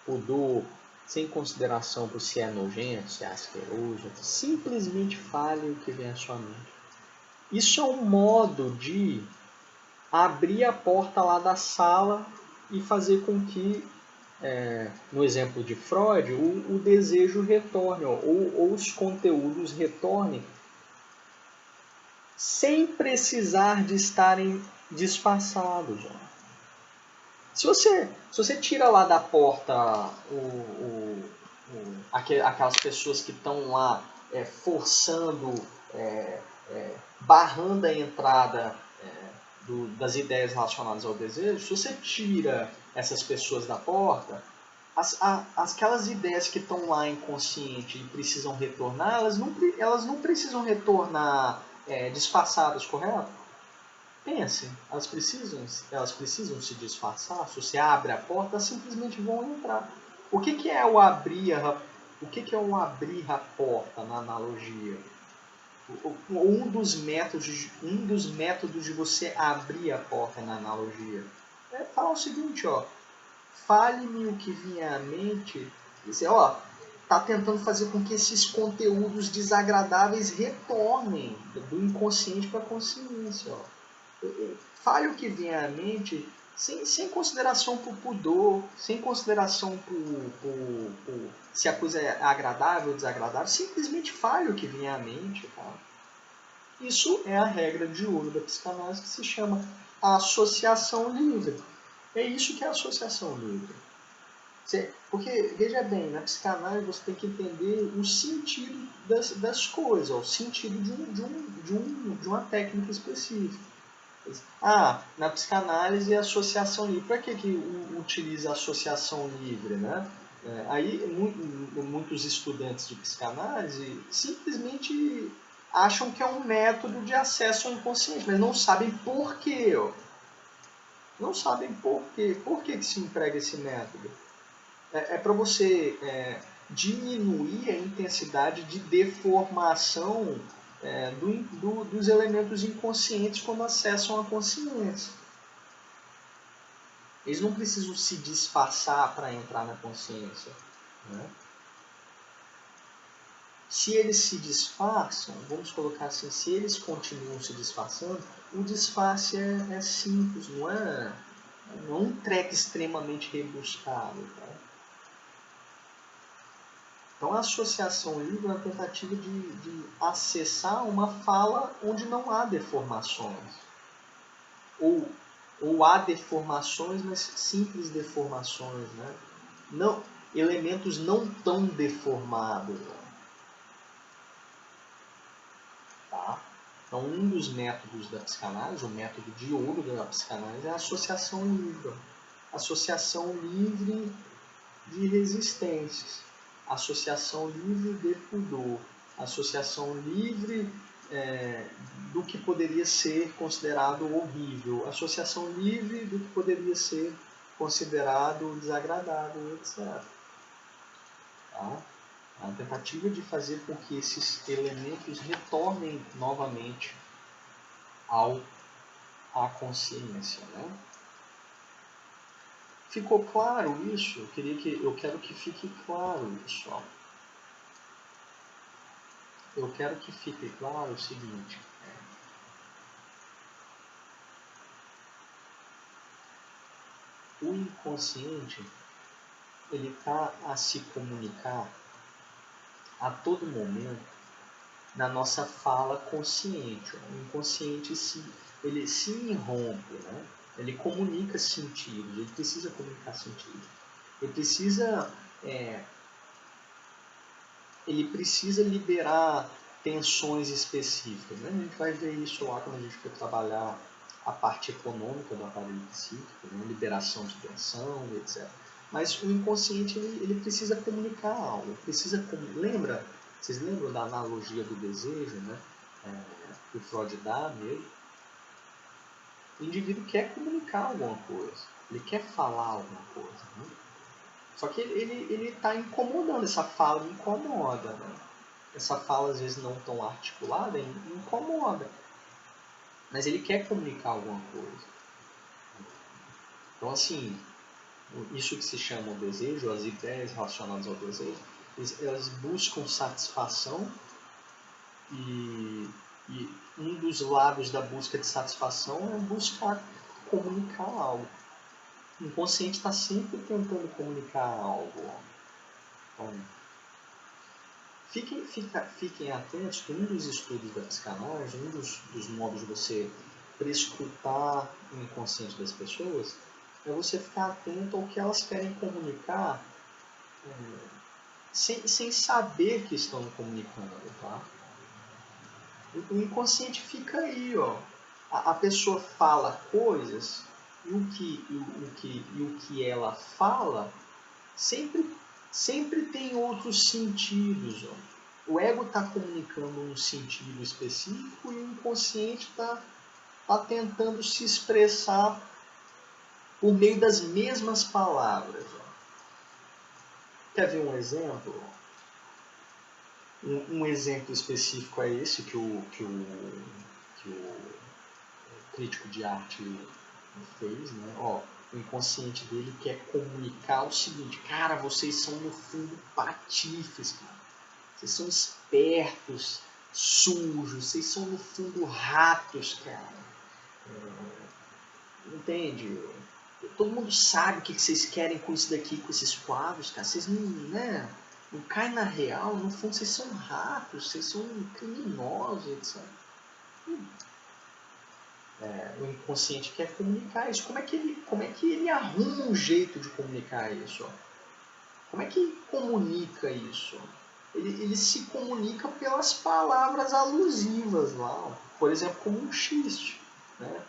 pudor, sem consideração por se é nojento, se é asqueroso, simplesmente fale o que vem à sua mente. Isso é um modo de abrir a porta lá da sala e fazer com que, no exemplo de Freud, o desejo retorne, ou os conteúdos retornem, sem precisar de estarem disfarçados. Se você tira lá da porta aquelas pessoas que estão lá forçando, barrando a entrada das ideias relacionadas ao desejo, se você tira essas pessoas da porta, aquelas ideias que estão lá inconsciente e precisam retornar, elas não precisam retornar disfarçadas, correto? Pensem, elas precisam se disfarçar. Se você abre a porta, elas simplesmente vão entrar. O que é o abrir a porta na analogia? Um dos métodos de você abrir a porta na analogia é falar o seguinte, fale-me o que vier à mente. Você, está tentando fazer com que esses conteúdos desagradáveis retornem do inconsciente para a consciência. Fale o que vier à mente sem consideração por pudor, sem consideração por se a coisa é agradável ou desagradável, simplesmente fale o que vier à mente. Tá? Isso é a regra de ouro da psicanálise, que se chama associação livre. É isso que é associação livre. Porque, veja bem, na psicanálise você tem que entender o sentido das coisas, o sentido de uma técnica específica. Na psicanálise é associação livre. Para que utiliza a associação livre? Né? Aí muitos estudantes de psicanálise simplesmente acham que é um método de acesso ao inconsciente, mas não sabem por quê. Não sabem por quê. Por que se emprega esse método? É para você diminuir a intensidade de deformação dos elementos inconscientes quando acessam a consciência. Eles não precisam se disfarçar para entrar na consciência. Né? Se eles se disfarçam, vamos colocar assim, se eles continuam se disfarçando, o disfarce é simples, não é um treco extremamente rebuscado. Tá? Então a associação livre é uma tentativa de acessar uma fala onde não há deformações. Ou há deformações, mas simples deformações. Né? Não, elementos não tão deformados. Tá? Então um dos métodos da psicanálise, o método de ouro da psicanálise, é a associação livre. Associação livre de resistências. Associação livre de pudor, associação livre do que poderia ser considerado horrível, associação livre do que poderia ser considerado desagradável, etc. Tá? É uma tentativa de fazer com que esses elementos retornem novamente à consciência. Né? Ficou claro isso? Eu quero que fique claro isso. Ó. Eu quero que fique claro o seguinte. O inconsciente ele está a se comunicar a todo momento na nossa fala consciente. O inconsciente ele se irrompe, né? Ele comunica sentidos, ele precisa comunicar sentidos. Ele precisa liberar tensões específicas. Né? A gente vai ver isso lá quando a gente for trabalhar a parte econômica do aparelho psíquico, né? Liberação de tensão, etc. Mas o inconsciente ele precisa comunicar algo. Vocês lembram da analogia do desejo, né? Que o Freud dá mesmo? O indivíduo quer comunicar alguma coisa, ele quer falar alguma coisa. Né? Só que ele está incomodando, essa fala incomoda. Né? Essa fala às vezes não tão articulada incomoda. Mas ele quer comunicar alguma coisa. Então assim, isso que se chama o desejo, as ideias relacionadas ao desejo, elas buscam satisfação e um dos lados da busca de satisfação é buscar comunicar algo. O inconsciente está sempre tentando comunicar algo. Então, fiquem atentos que um dos estudos da psicanálise, um dos modos de você prescrutar o inconsciente das pessoas, é você ficar atento ao que elas querem comunicar sem saber que estão comunicando. Tá? O inconsciente fica aí. Ó. A pessoa fala coisas e o que ela fala sempre tem outros sentidos. Ó. O ego está comunicando um sentido específico e o inconsciente está tentando se expressar por meio das mesmas palavras. Ó. Quer ver um exemplo? Um exemplo específico é esse que o crítico de arte fez. Né? Ó, o inconsciente dele quer comunicar o seguinte: cara, vocês são no fundo patifes, cara. Vocês são espertos, sujos, vocês são no fundo ratos, cara. Entende? todo mundo sabe o que vocês querem com isso daqui, com esses quadros, cara. Vocês não, né, não caem na real, no fundo vocês são ratos, vocês são criminosos, etc. O inconsciente quer comunicar isso. Como é que ele arruma um jeito de comunicar isso? Como é que comunica isso? Ele se comunica pelas palavras alusivas lá. Por exemplo, como um xiste. Né?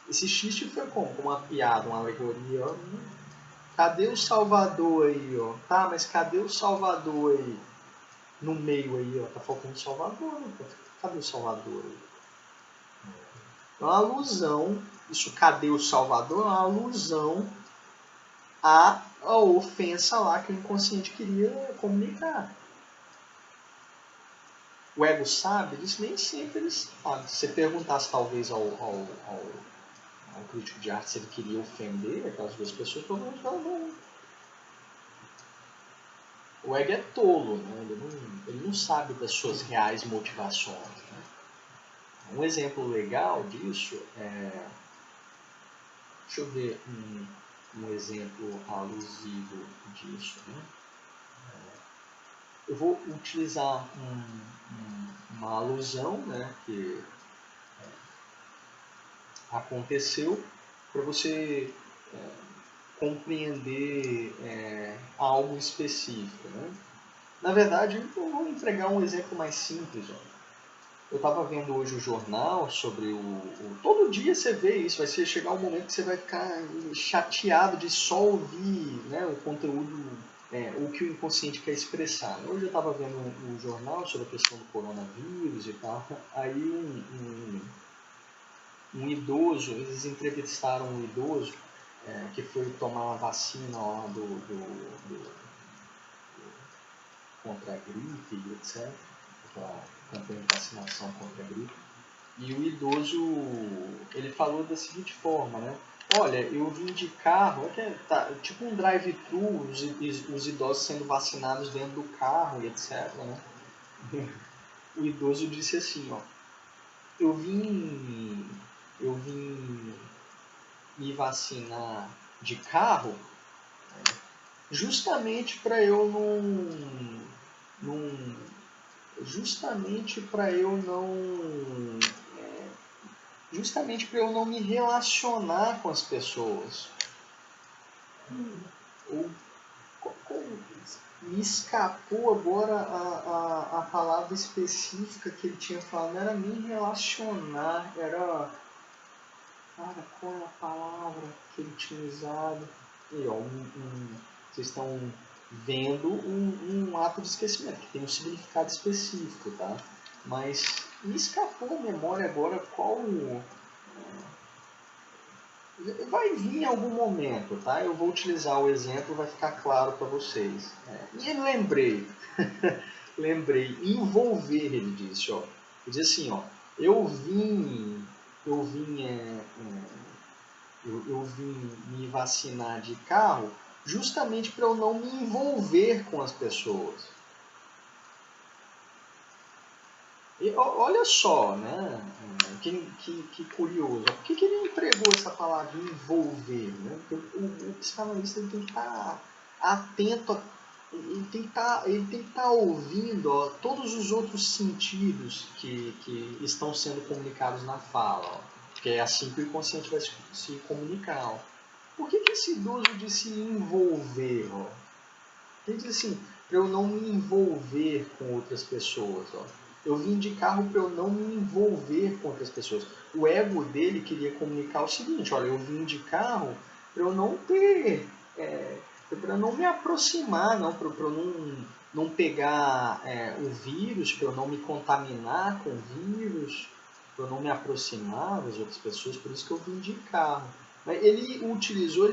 Esse xiste foi como? Como uma piada, uma alegoria. Ó. Cadê o Salvador aí? Ó? Tá, mas cadê o Salvador aí? No meio aí, ó. Tá faltando o Salvador. Né? Cadê o Salvador aí? É uma alusão. Isso, cadê o Salvador? É uma alusão à ofensa lá que o inconsciente queria comunicar. O ego sabe? Eles nem sempre eles sabem. Se você perguntasse talvez ao crítico de arte se ele queria ofender aquelas duas pessoas, provavelmente ela não. O ego é tolo, né? Ele não sabe das suas reais motivações. Né? Um exemplo legal disso é. Deixa eu ver um exemplo alusivo disso. Né? Eu vou utilizar uma alusão, né, que aconteceu para você compreender algo específico. Né? Na verdade, eu vou entregar um exemplo mais simples. Ó. Eu estava vendo hoje o jornal sobre todo dia você vê isso, vai chegar um momento que você vai ficar chateado de só ouvir, né, o conteúdo, o que o inconsciente quer expressar. Hoje eu estava vendo um jornal sobre a questão do coronavírus e tal, aí um idoso, eles entrevistaram um idoso que foi tomar a vacina lá contra a gripe, etc. A campanha de vacinação contra a gripe. E o idoso, ele falou da seguinte forma, né? Olha, eu vim de carro, tipo um drive-thru, os idosos sendo vacinados dentro do carro, etc. Né? O idoso disse assim, ó, eu vim me vacinar de carro justamente para eu não me relacionar com as pessoas. Me escapou agora a palavra específica que ele tinha falado, não era me relacionar, era... Cara, qual é a palavra que ele tinha usado? E, ó, vocês estão vendo um ato de esquecimento, que tem um significado específico, tá? Mas me escapou a memória agora qual... Vai vir em algum momento, tá? Eu vou utilizar o exemplo, vai ficar claro para vocês. E lembrei, envolver, ele disse, ó. Ele disse assim, ó, eu vim me vacinar de carro justamente para eu não me envolver com as pessoas. E, olha só, né? Que curioso. Por que ele empregou essa palavra envolver? Né? O psicanalista ele tem que estar atento, ele tem que estar ouvindo, ó, todos os outros sentidos que estão sendo comunicados na fala. Ó, porque é assim que o inconsciente vai se comunicar. Ó. Por que esse idoso disse envolver? Ó? Ele diz assim, para eu não me envolver com outras pessoas. Ó. Eu vim de carro para eu não me envolver com outras pessoas. O ego dele queria comunicar o seguinte, olha, eu vim de carro para eu não ter... para eu não me aproximar, não, para eu não pegar o vírus, para eu não me contaminar com o vírus, para eu não me aproximar das outras pessoas, por isso que eu vim de carro. Ele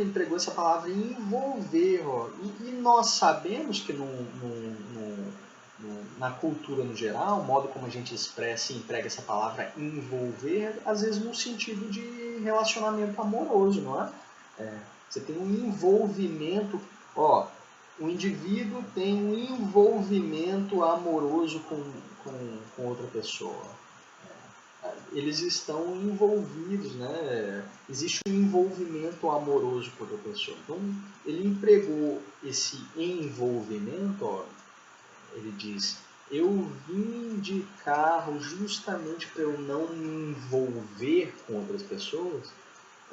empregou essa palavra envolver, ó, e nós sabemos que na cultura no geral, o modo como a gente expressa e emprega essa palavra envolver, às vezes no sentido de relacionamento amoroso, não é? Você tem um envolvimento, ó, o indivíduo tem um envolvimento amoroso com outra pessoa. eles estão envolvidos, né? Existe um envolvimento amoroso com outra pessoa. Então, ele empregou esse envolvimento, ó, ele diz, eu vim de carro justamente para eu não me envolver com outras pessoas,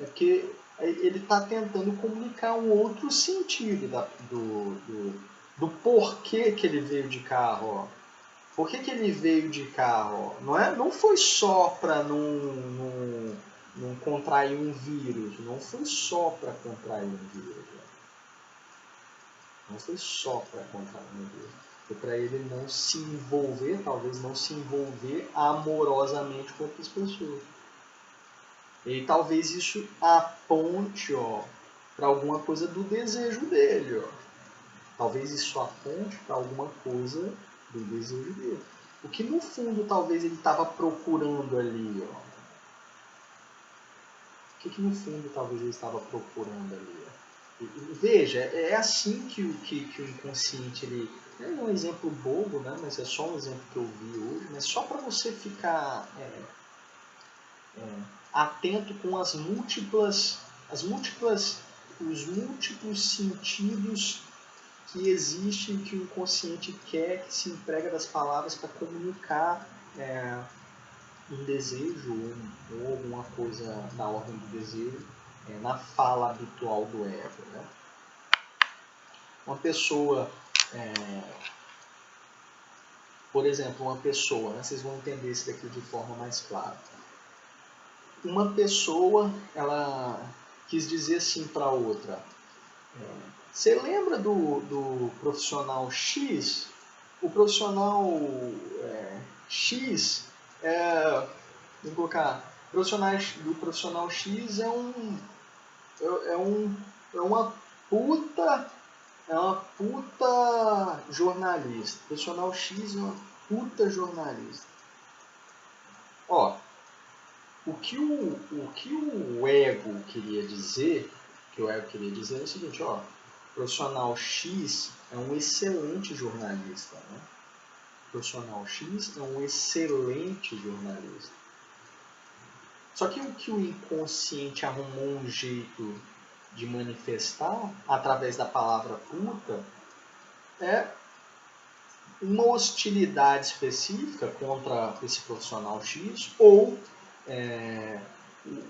é porque ele está tentando comunicar um outro sentido do porquê que ele veio de carro, ó. Por que ele veio de carro? Não foi só para não contrair um vírus. Não foi só para contrair um vírus. Não foi só para contrair um vírus. Foi para ele não se envolver, talvez não se envolver amorosamente com outras pessoas. E talvez isso aponte para alguma coisa do desejo dele. Ó. Talvez isso aponte para alguma coisa do desejo dele. O que no fundo talvez ele estava procurando ali, ó. O que no fundo talvez ele estava procurando ali, ó. Veja, é assim que o inconsciente, ele... É um exemplo bobo, né? Mas é só um exemplo que eu vi hoje, mas só para você ficar atento com os múltiplos sentidos que existem, que o inconsciente quer, que se emprega das palavras para comunicar um desejo ou alguma coisa na ordem do desejo na fala habitual do ego. Né? Uma pessoa, por exemplo, uma pessoa, né? Vocês vão entender isso daqui de forma mais clara. Uma pessoa, ela quis dizer assim para outra, você lembra do profissional X? O profissional X, vou colocar, do profissional X é uma puta jornalista. O profissional X é uma puta jornalista. Ó, o que o ego queria dizer, é o seguinte, ó, o profissional X é um excelente jornalista, né? O profissional X é um excelente jornalista. Só que o que o inconsciente arrumou um jeito de manifestar através da palavra puta é uma hostilidade específica contra esse profissional X ou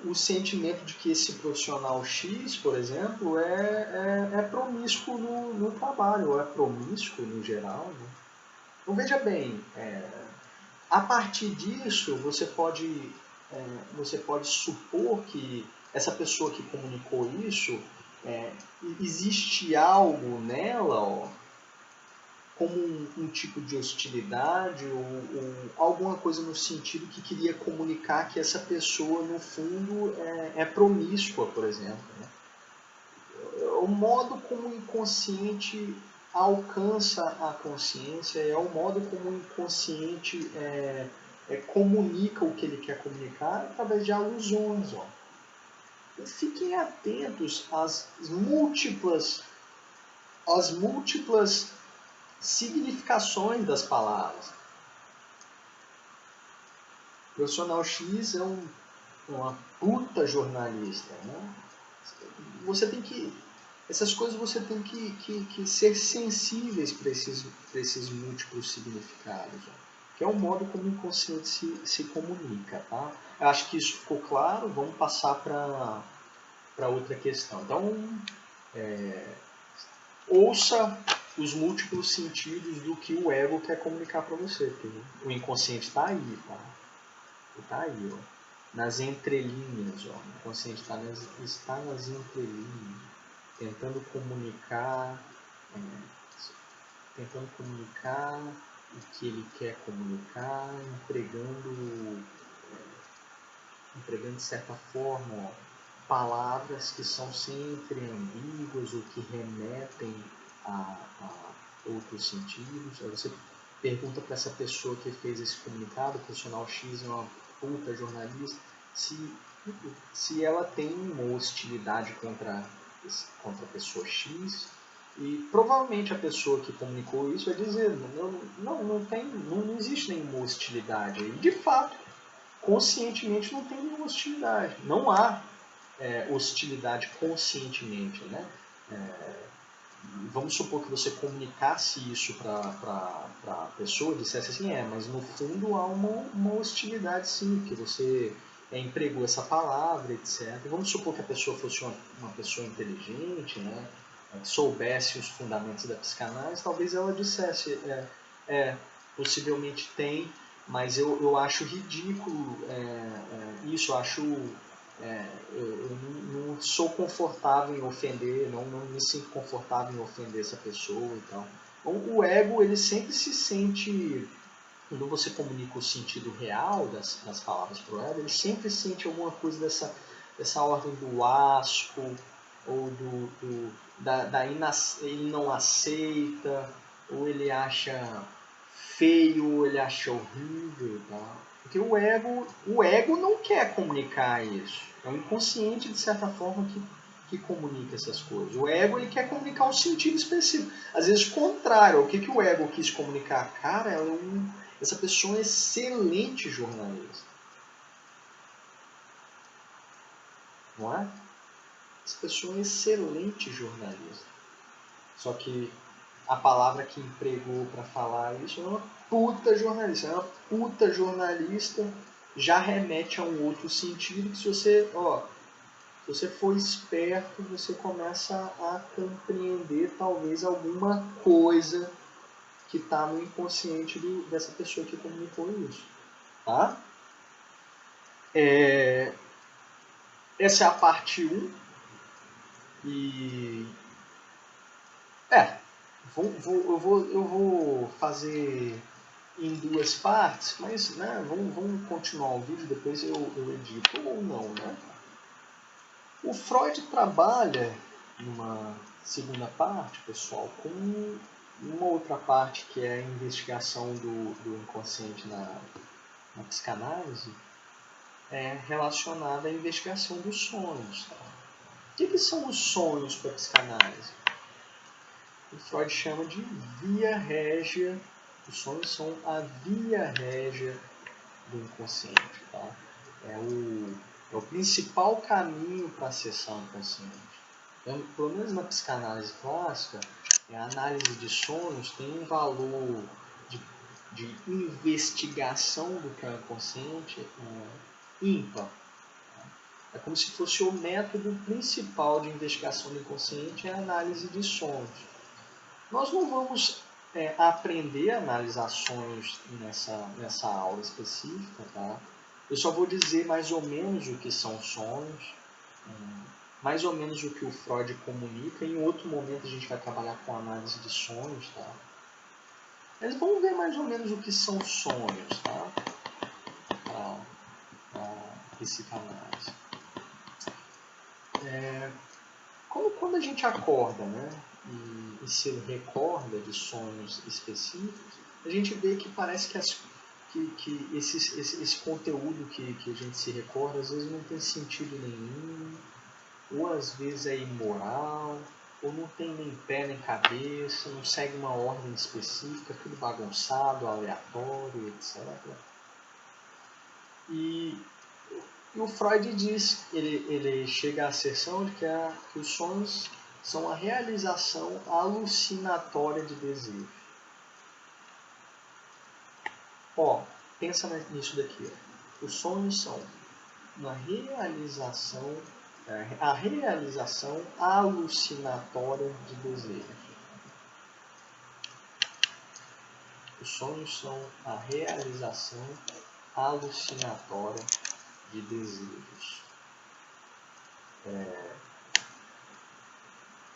o sentimento de que esse profissional X, por exemplo, é promíscuo no trabalho, ou é promíscuo no geral. Né? Então veja bem, a partir disso você pode supor que essa pessoa que comunicou isso, existe algo nela, ó, como um tipo de hostilidade ou alguma coisa no sentido que queria comunicar que essa pessoa, no fundo, é promíscua, por exemplo. Né? O modo como o inconsciente alcança a consciência é o modo como o inconsciente comunica o que ele quer comunicar através de alusões. Ó. E fiquem atentos às múltiplas significações das palavras. O profissional X é uma puta jornalista. Né? Essas coisas você tem que ser sensíveis para esses múltiplos significados. Ó, que é o modo como o inconsciente se comunica. Tá? Eu acho que isso ficou claro. Vamos passar para outra questão. Então, ouça os múltiplos sentidos do que o ego quer comunicar para você. Porque o inconsciente está aí, tá? Está aí, ó, nas entrelinhas. Ó. O inconsciente está nas entrelinhas, tentando comunicar o que ele quer comunicar, empregando de certa forma, ó, palavras que são sempre ambíguas ou que remetem a outros sentidos. Aí você pergunta para essa pessoa que fez esse comunicado, o profissional X é uma puta jornalista, se ela tem uma hostilidade contra a pessoa X, e provavelmente a pessoa que comunicou isso vai dizer, não existe nenhuma hostilidade. E de fato, conscientemente não tem nenhuma hostilidade. Não há hostilidade conscientemente, né? Vamos supor que você comunicasse isso para a pessoa, dissesse assim, mas no fundo há uma hostilidade sim, que você empregou essa palavra, etc. Vamos supor que a pessoa fosse uma pessoa inteligente, né, que soubesse os fundamentos da psicanálise, talvez ela dissesse, possivelmente tem, mas eu acho ridículo isso, eu acho... eu não sou confortável em ofender, não me sinto confortável em ofender essa pessoa e tal. Então, o ego, ele sempre se sente, quando você comunica o sentido real das palavras para o ego, ele sempre sente alguma coisa dessa ordem do asco, ou ele não aceita, ou ele acha feio, ou ele acha horrível e tal. Porque o ego não quer comunicar isso. É o inconsciente, de certa forma, que comunica essas coisas. O ego ele quer comunicar um sentido específico. Às vezes, contrário. O que o ego quis comunicar? Cara, essa pessoa é um excelente jornalista. Não é? Essa pessoa é um excelente jornalista. Só que a palavra que empregou para falar isso é uma puta jornalista. É uma puta jornalista, já remete a um outro sentido que se você for esperto, você começa a compreender talvez alguma coisa que está no inconsciente dessa pessoa que comunicou isso. Tá? Essa é a parte 1. E... eu vou fazer em 2 partes, mas né, vamos continuar o vídeo, depois eu edito ou não, né? O Freud trabalha numa segunda parte, pessoal, com uma outra parte que é a investigação do inconsciente na psicanálise, relacionada à investigação dos sonhos. Tá? O que são os sonhos para a psicanálise? O Freud chama de via régia. Os sonhos são a via régia do inconsciente. Tá? É o principal caminho para acessar o inconsciente. Então, pelo menos na psicanálise clássica, a análise de sonhos tem um valor de investigação do que é o inconsciente ímpar. É como se fosse o método principal de investigação do inconsciente, é a análise de sonhos. Nós não vamos aprender a analisar sonhos nessa aula específica, tá? Eu só vou dizer mais ou menos o que são sonhos, mais ou menos o que o Freud comunica. Em outro momento a gente vai trabalhar com análise de sonhos, tá? Mas vamos ver mais ou menos o que são sonhos, tá? Para psicanálise. Quando a gente acorda, né, e se recorda de sonhos específicos, a gente vê que parece que esse conteúdo que a gente se recorda, às vezes não tem sentido nenhum, ou às vezes é imoral, ou não tem nem pé nem cabeça, não segue uma ordem específica, tudo bagunçado, aleatório, etc. E o Freud diz, ele chega à asserção de que os sonhos são a realização alucinatória de desejo. Pensa nisso daqui. Os sonhos são uma realização, a realização alucinatória de desejo. Os sonhos são a realização alucinatória de desejos.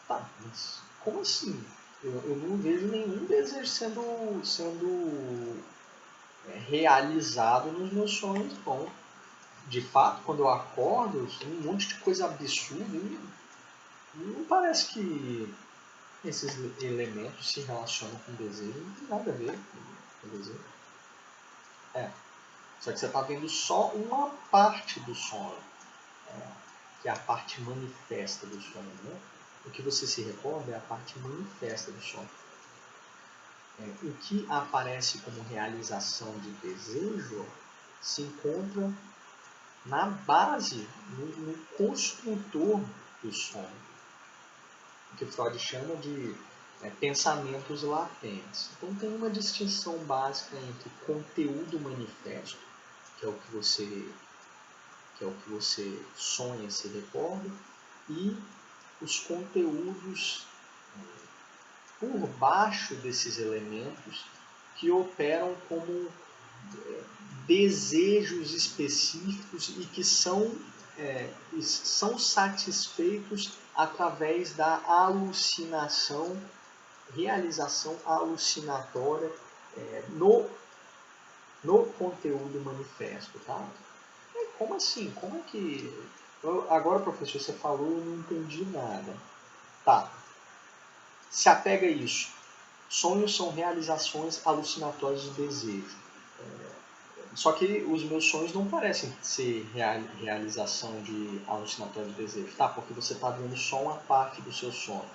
Mas como assim? Eu não vejo nenhum desejo sendo realizado nos meus sonhos. Bom, de fato, quando eu acordo, tem um monte de coisa absurda. Não parece que esses elementos se relacionam com desejo. Não tem nada a ver com desejo. Só que você está vendo só uma parte do sonho, que é a parte manifesta do sonho. Né? O que você se recorda é a parte manifesta do sonho. O que aparece como realização de desejo se encontra na base, no construtor do sonho, o que Freud chama de pensamentos latentes. Então tem uma distinção básica entre conteúdo manifesto, que é o que você sonha, se recorda, e os conteúdos por baixo desses elementos que operam como desejos específicos e que são satisfeitos através da alucinação, realização alucinatória no conteúdo manifesto. Tá? Como assim? Como é que... Agora, professor, você falou e eu não entendi nada. Tá. Se apega a isso. Sonhos são realizações alucinatórias de desejo. Só que os meus sonhos não parecem ser realização de alucinatória de desejo. Tá, porque você está vendo só uma parte do seu sonho.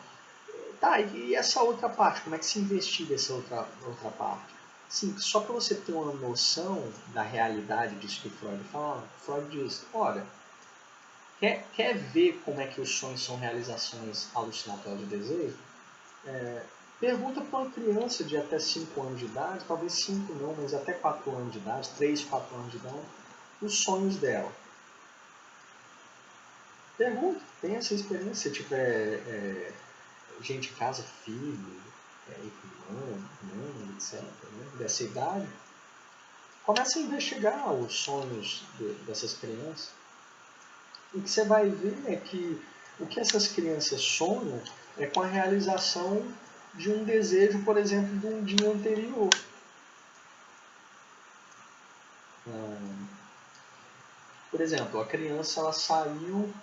Tá, e essa outra parte? Como é que se investiga essa outra parte? Sim, só para você ter uma noção da realidade disso que Freud fala, Freud diz, olha, quer ver como é que os sonhos são realizações alucinatórias de desejo? Pergunta para uma criança de até 5 anos de idade, talvez 5 não, mas até 4 anos de idade, 3, 4 anos de idade, os sonhos dela. Pergunta, tem essa experiência, se tiver gente em casa, filho, irmã, etc., né, dessa idade, começa a investigar os sonhos dessas crianças. E o que você vai ver é que o que essas crianças sonham é com a realização de um desejo, por exemplo, de um dia anterior. Por exemplo, a criança ela saiu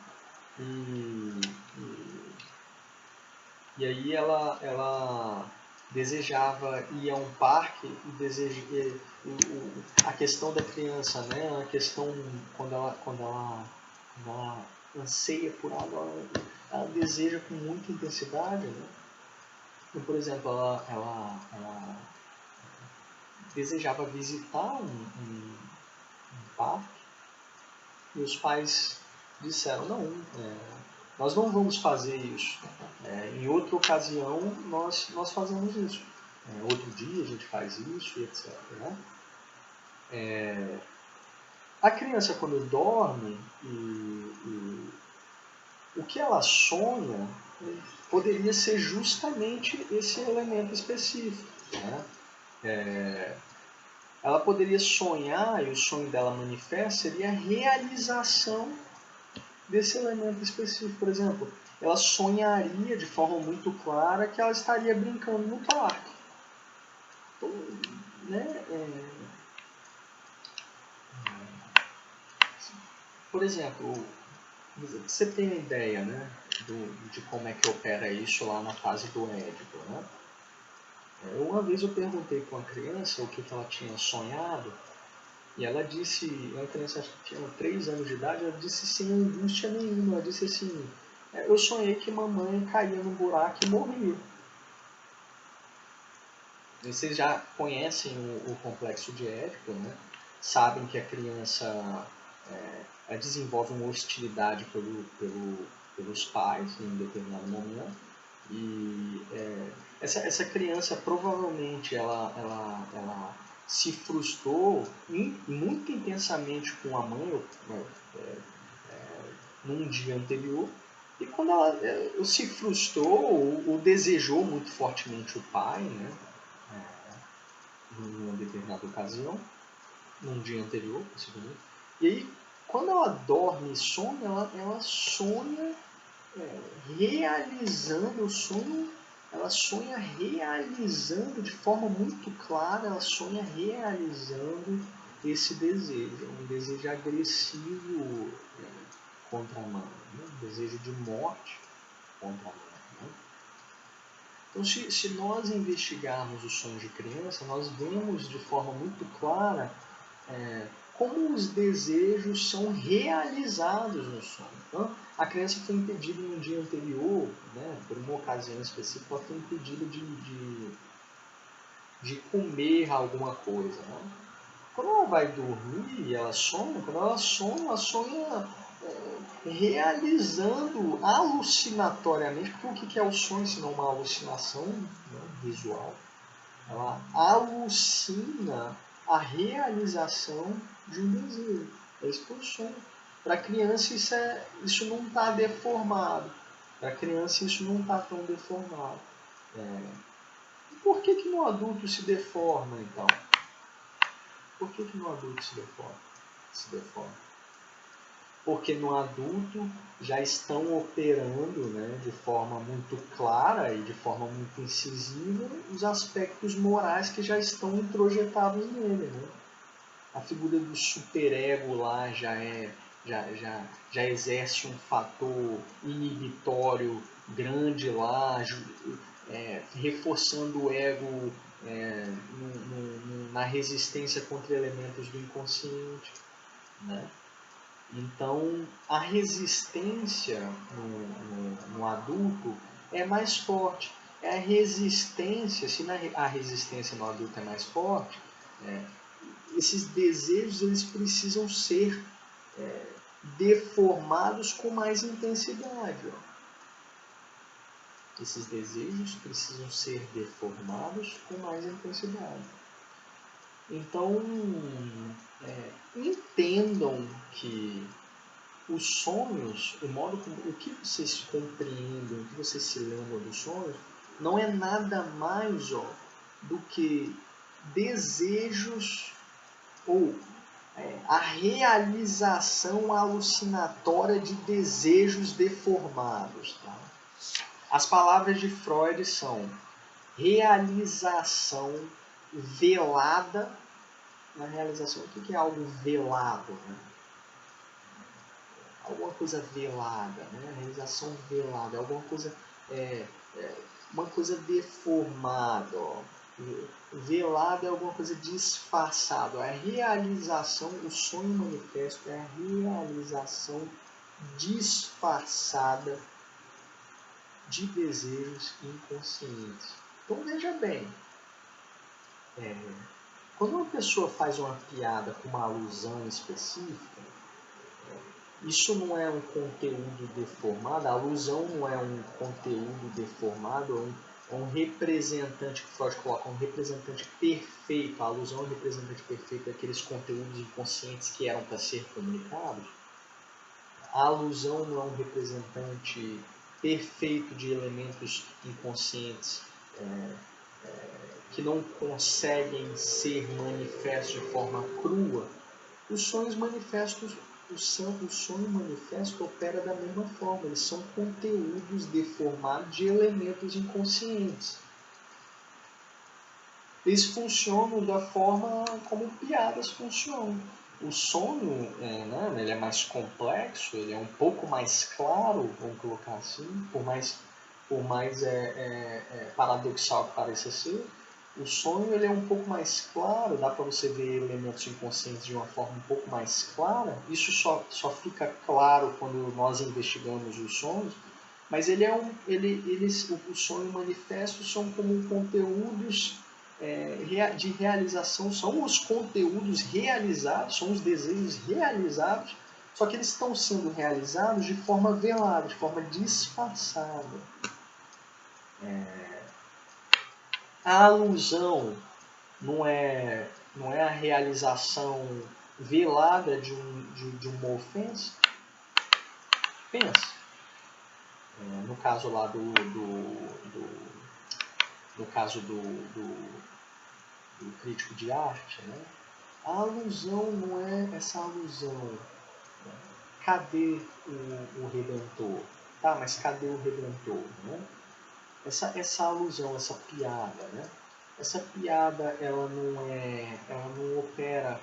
e aí ela desejava ir a um parque e a questão da criança, né? A questão quando ela anseia por algo, ela deseja com muita intensidade, né? Então, por exemplo, ela desejava visitar um parque e os pais disseram, não, nós não vamos fazer isso. Em outra ocasião, nós fazemos isso. Outro dia a gente faz isso, e etc. Né? A criança, quando dorme, o que ela sonha poderia ser justamente esse elemento específico. Né? Ela poderia sonhar, e o sonho dela manifesta, seria a realização desse elemento específico. Por exemplo, ela sonharia de forma muito clara que ela estaria brincando no parque. Então, né, por exemplo, você tem uma ideia, né, de como é que opera isso lá na fase do Édipo, né? Uma vez eu perguntei para uma criança o que ela tinha sonhado, e ela disse, uma criança acho que tinha 3 anos de idade, ela disse sem angústia nenhuma, ela disse assim, eu sonhei que mamãe caía num buraco e morria. Vocês já conhecem o complexo de Édipo, né? Sabem que a criança desenvolve uma hostilidade pelos pais em determinado momento. E essa criança provavelmente ela se frustrou muito intensamente com a mãe num dia anterior. E quando ela se frustrou ou desejou muito fortemente o pai, né? Numa determinada ocasião, num dia anterior, possivelmente. E aí, quando ela dorme e sonha, ela sonha realizando o sonho, ela sonha realizando de forma muito clara, ela sonha realizando esse desejo, um desejo agressivo contra a mãe, né? Um desejo de morte contra a mãe. Né? Então, se nós investigarmos os sonhos de criança, nós vemos de forma muito clara como os desejos são realizados no sonho. Então, a criança foi impedida no dia anterior, né, por uma ocasião específica, ela foi impedida de comer alguma coisa. Né? Quando ela vai dormir e ela sonha, quando ela sonha realizando alucinatoriamente, porque o que é o sonho se não uma alucinação, né, visual? Ela alucina a realização de um desejo. É isso que eu sonho. Para a criança isso não está deformado. Para a criança isso não está tão deformado. Por que no adulto se deforma, então? Por que no adulto se deforma? Porque no adulto já estão operando, né, de forma muito clara e de forma muito incisiva os aspectos morais que já estão introjetados nele. Né? A figura do superego lá já exerce um fator inibitório grande lá, reforçando o ego na resistência contra elementos do inconsciente. Né? Então, a resistência no adulto é mais forte. É a resistência, se a resistência no adulto é mais forte, esses desejos eles precisam ser deformados com mais intensidade. Ó. Esses desejos precisam ser deformados com mais intensidade. Então, entendam que os sonhos, o que vocês compreendem, o que vocês se lembram dos sonhos, não é nada mais do que desejos ou a realização alucinatória de desejos deformados. Tá? As palavras de Freud são realização velada. Na realização, o que é algo velado? Né? Alguma coisa velada, né? Realização velada, alguma coisa, uma coisa deformada. Ó. Velado é alguma coisa disfarçada. A realização, o sonho manifesto é a realização disfarçada de desejos inconscientes. Então veja bem, quando uma pessoa faz uma piada com uma alusão específica, isso não é um conteúdo deformado, a alusão não é um conteúdo deformado, é um representante que Freud coloca, um representante perfeito. A alusão é um representante perfeito daqueles conteúdos inconscientes que eram para ser comunicados. A alusão não é um representante perfeito de elementos inconscientes que não conseguem ser manifestos de forma crua. Os sonhos manifestos, o sonho manifesto opera da mesma forma, eles são conteúdos deformados de elementos inconscientes. Eles funcionam da forma como piadas funcionam. O sonho ele é mais complexo, ele é um pouco mais claro, vamos colocar assim, por mais paradoxal que pareça ser. O sonho ele é um pouco mais claro, dá para você ver elementos inconscientes de uma forma um pouco mais clara. Isso só fica claro quando nós investigamos os sonhos, mas o sonho manifesto são como conteúdos de realização, são os conteúdos realizados, são os desejos realizados, só que eles estão sendo realizados de forma velada, de forma disfarçada. A alusão não é a realização velada de uma ofensa? Pensa. No caso lá no caso do crítico de arte, né? A alusão não é essa alusão. Né? Cadê o Redentor? Tá, mas cadê o Redentor? Né? Essa alusão, essa piada, né? Essa piada ela não opera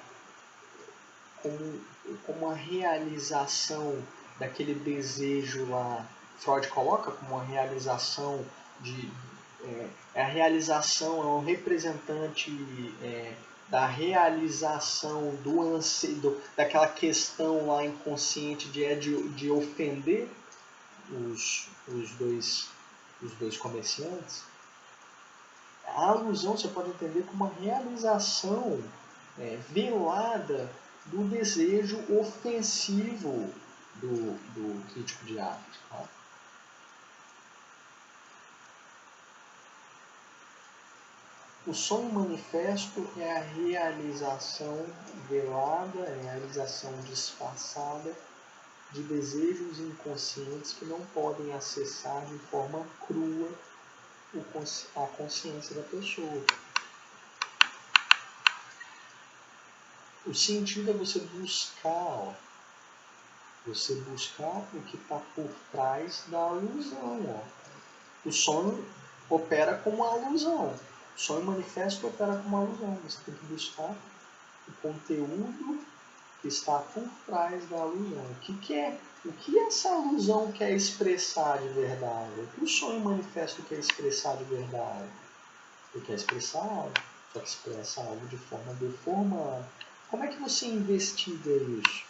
como a realização daquele desejo lá. Freud coloca como uma realização a realização, é um representante da realização daquela questão lá inconsciente de ofender os dois comerciantes. A alusão você pode entender como uma realização velada do desejo ofensivo do crítico de arte. Tá? O sonho manifesto é a realização velada, é a realização disfarçada de desejos inconscientes que não podem acessar de forma crua a consciência da pessoa. O sentido é você buscar o que está por trás da alusão. O sonho opera como uma alusão. O sonho manifesto opera como uma alusão. Você tem que buscar o conteúdo que está por trás da alusão. O que essa alusão quer expressar de verdade? O que o sonho manifesto quer expressar de verdade? Ele quer expressar algo, só que expressa algo de forma deformada. Como é que você investiga isso?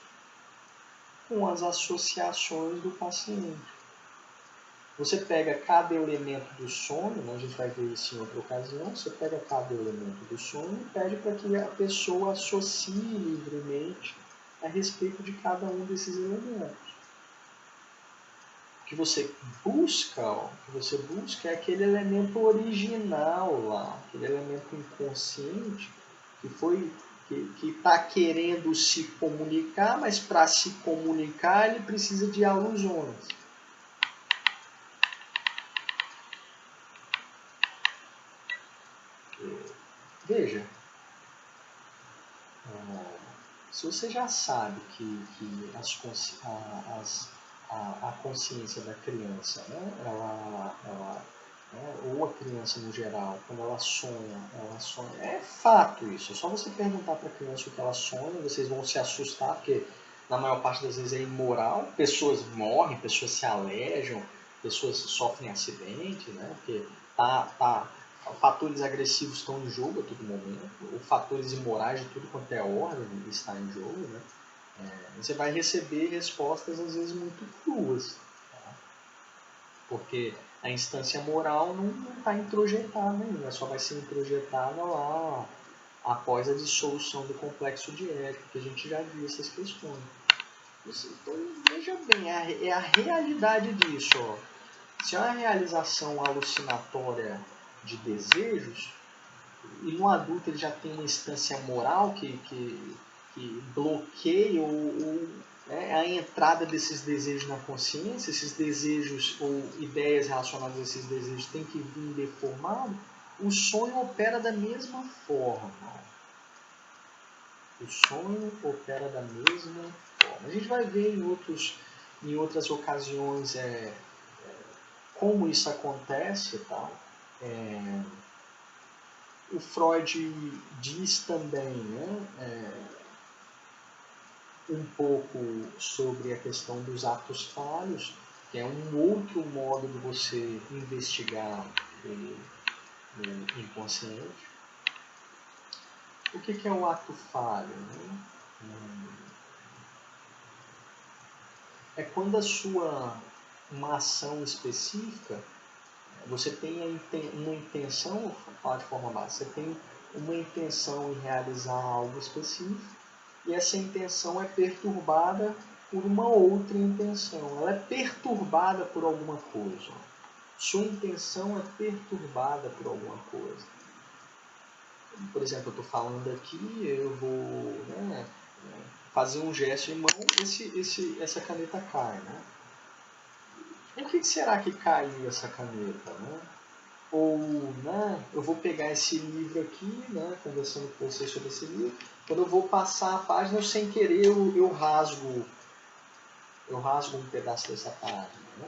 Com as associações do paciente. Você pega cada elemento do sonho, né, a gente vai ver isso em outra ocasião, você pega cada elemento do sonho e pede para que a pessoa associe livremente a respeito de cada um desses elementos. O que você busca é aquele elemento original lá, aquele elemento inconsciente que está querendo se comunicar, mas para se comunicar ele precisa de alusões. Veja, se você já sabe que a consciência da criança, né, ou a criança no geral, quando ela sonha, é fato isso. É só você perguntar para a criança o que ela sonha, vocês vão se assustar, porque na maior parte das vezes é imoral, pessoas morrem, pessoas se alejam, pessoas sofrem acidentes, né, porque fatores agressivos estão em jogo a todo momento, ou fatores imorais de tudo quanto é ordem está em jogo, né? Você vai receber respostas às vezes muito cruas, tá? Porque a instância moral não está introjetada ainda, só vai ser introjetada lá após a dissolução do complexo de Édipo, que a gente já viu essas questões. Então veja bem, é a realidade disso. Ó. Se é uma realização alucinatória de desejos, e no adulto ele já tem uma instância moral que bloqueia a entrada desses desejos na consciência, esses desejos ou ideias relacionadas a esses desejos têm que vir deformado, o sonho opera da mesma forma. O sonho opera da mesma forma. A gente vai ver em outras ocasiões como isso acontece, tá? O Freud diz também, né, um pouco sobre a questão dos atos falhos, que é um outro modo de você investigar o inconsciente. O que é o ato falho? Né? É quando uma ação específica, você tem uma intenção, vou falar de forma básica, você tem uma intenção em realizar algo específico e essa intenção é perturbada por uma outra intenção. Ela é perturbada por alguma coisa. Sua intenção é perturbada por alguma coisa. Por exemplo, eu estou falando aqui, eu vou fazer um gesto de mão, essa caneta cai. Né? Por que será que caiu essa caneta? Né? Ou eu vou pegar esse livro aqui, né, conversando com vocês sobre esse livro, quando eu vou passar a página, sem querer eu rasgo um pedaço dessa página. Né?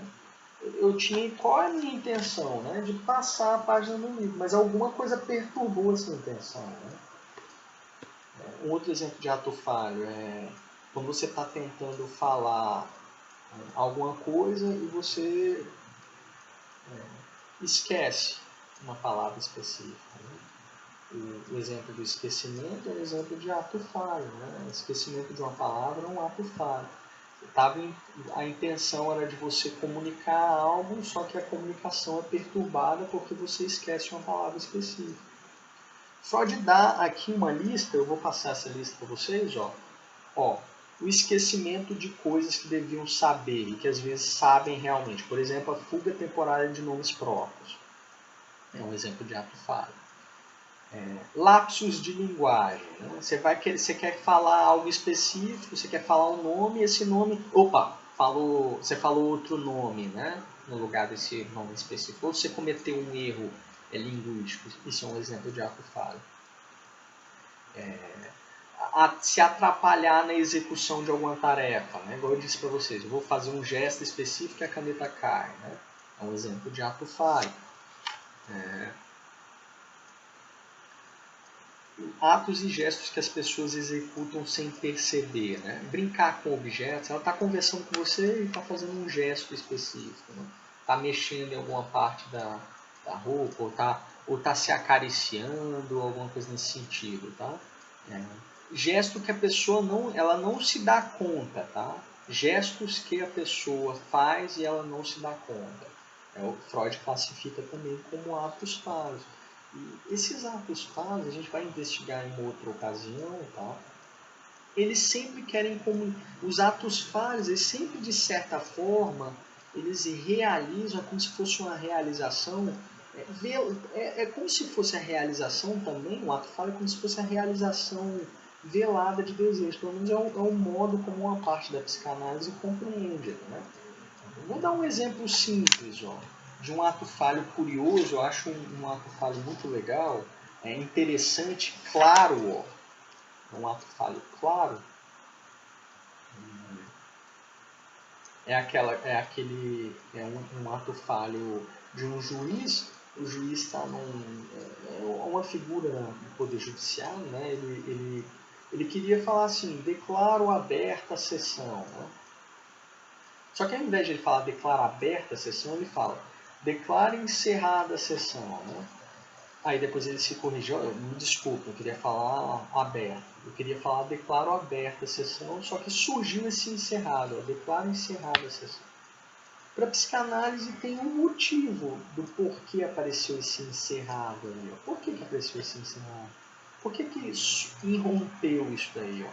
Qual é a minha intenção? Né? De passar a página do livro, mas alguma coisa perturbou essa intenção. Né? Um outro exemplo de ato falho é quando você está tentando falar alguma coisa e você esquece uma palavra específica. Né? O exemplo do esquecimento é um exemplo de ato falho. Né? Esquecimento de uma palavra é um ato falho. A intenção era de você comunicar algo, só que a comunicação é perturbada porque você esquece uma palavra específica. Freud dá aqui uma lista, eu vou passar essa lista para vocês, ó, o esquecimento de coisas que deviam saber e que às vezes sabem realmente. Por exemplo, a fuga temporária de nomes próprios. É um exemplo de ato falho. Lapsos de linguagem. Né? Você quer falar algo específico, você quer falar um nome, esse nome... Opa, você falou outro nome, né? No lugar desse nome específico. Ou você cometeu um erro linguístico. Isso é um exemplo de ato falho. Se atrapalhar na execução de alguma tarefa. Né? Igual eu disse para vocês, eu vou fazer um gesto específico e a caneta cai. Né? É um exemplo de ato falho. Atos e gestos que as pessoas executam sem perceber. Né? Brincar com objetos, ela está conversando com você e está fazendo um gesto específico. Está mexendo em alguma parte da roupa, ou tá se acariciando, alguma coisa nesse sentido. Tá? Gesto que a pessoa ela não se dá conta. Tá? Gestos que a pessoa faz e ela não se dá conta. O Freud classifica também como atos falhos. E esses atos falhos, a gente vai investigar em outra ocasião, tá? Eles sempre querem como... Os atos falhos, eles sempre, de certa forma, eles realizam, como se fosse uma realização. É como se fosse a realização também, o ato falho é como se fosse a realização velada de desejo. Pelo menos é um modo como uma parte da psicanálise compreende. Né? Vou dar um exemplo simples, de um ato falho curioso. Eu acho um ato falho muito legal, interessante, claro. Um ato falho claro um ato falho de um juiz. O juiz está uma figura do poder judiciário, né? Ele queria falar assim: declaro aberta a sessão. Né? Só que ao invés de ele falar declara aberta a sessão, ele fala declara encerrada a sessão. Né? Aí depois ele se corrigiu: me desculpa, eu queria falar aberto. Eu queria falar declaro aberta a sessão, só que surgiu esse encerrado, declaro encerrada a sessão. Para a psicanálise tem um motivo do porquê apareceu esse encerrado aí. Por que apareceu esse encerrado? Por que irrompeu isso daí?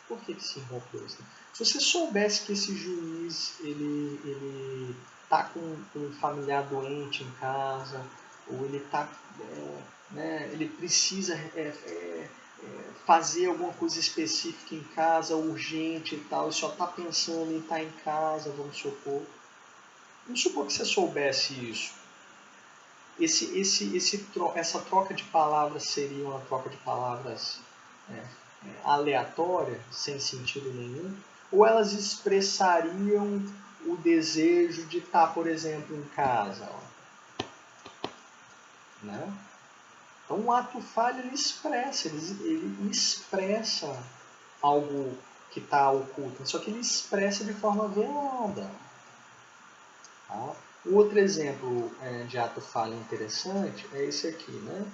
Por que se irrompeu isso? Se você soubesse que esse juiz ele tá com um familiar doente em casa, ou ele tá, ele precisa fazer alguma coisa específica em casa, urgente e tal, e só está pensando em estar em casa, vamos supor. Vamos supor que você soubesse isso. Essa troca de palavras seria uma troca de palavras aleatória, sem sentido nenhum, ou elas expressariam o desejo de estar, por exemplo, em casa. Né? Então, um ato falho ele expressa algo que está oculto, só que ele expressa de forma velada. Tá? Outro exemplo de ato falho interessante é esse aqui. Né?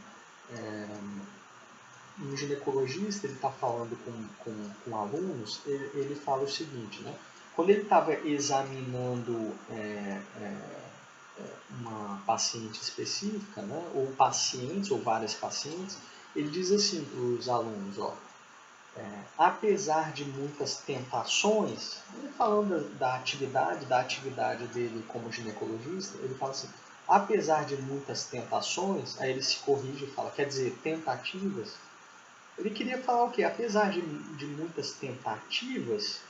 Um ginecologista está falando com alunos, ele fala o seguinte, né? Quando ele estava examinando uma paciente específica, né? Ou pacientes, ou várias pacientes, ele diz assim para os alunos, apesar de muitas tentações, ele falando da atividade dele como ginecologista, ele fala assim, apesar de muitas tentações, aí ele se corrige e fala, quer dizer, tentativas. Ele queria falar o quê? Apesar de muitas tentativas,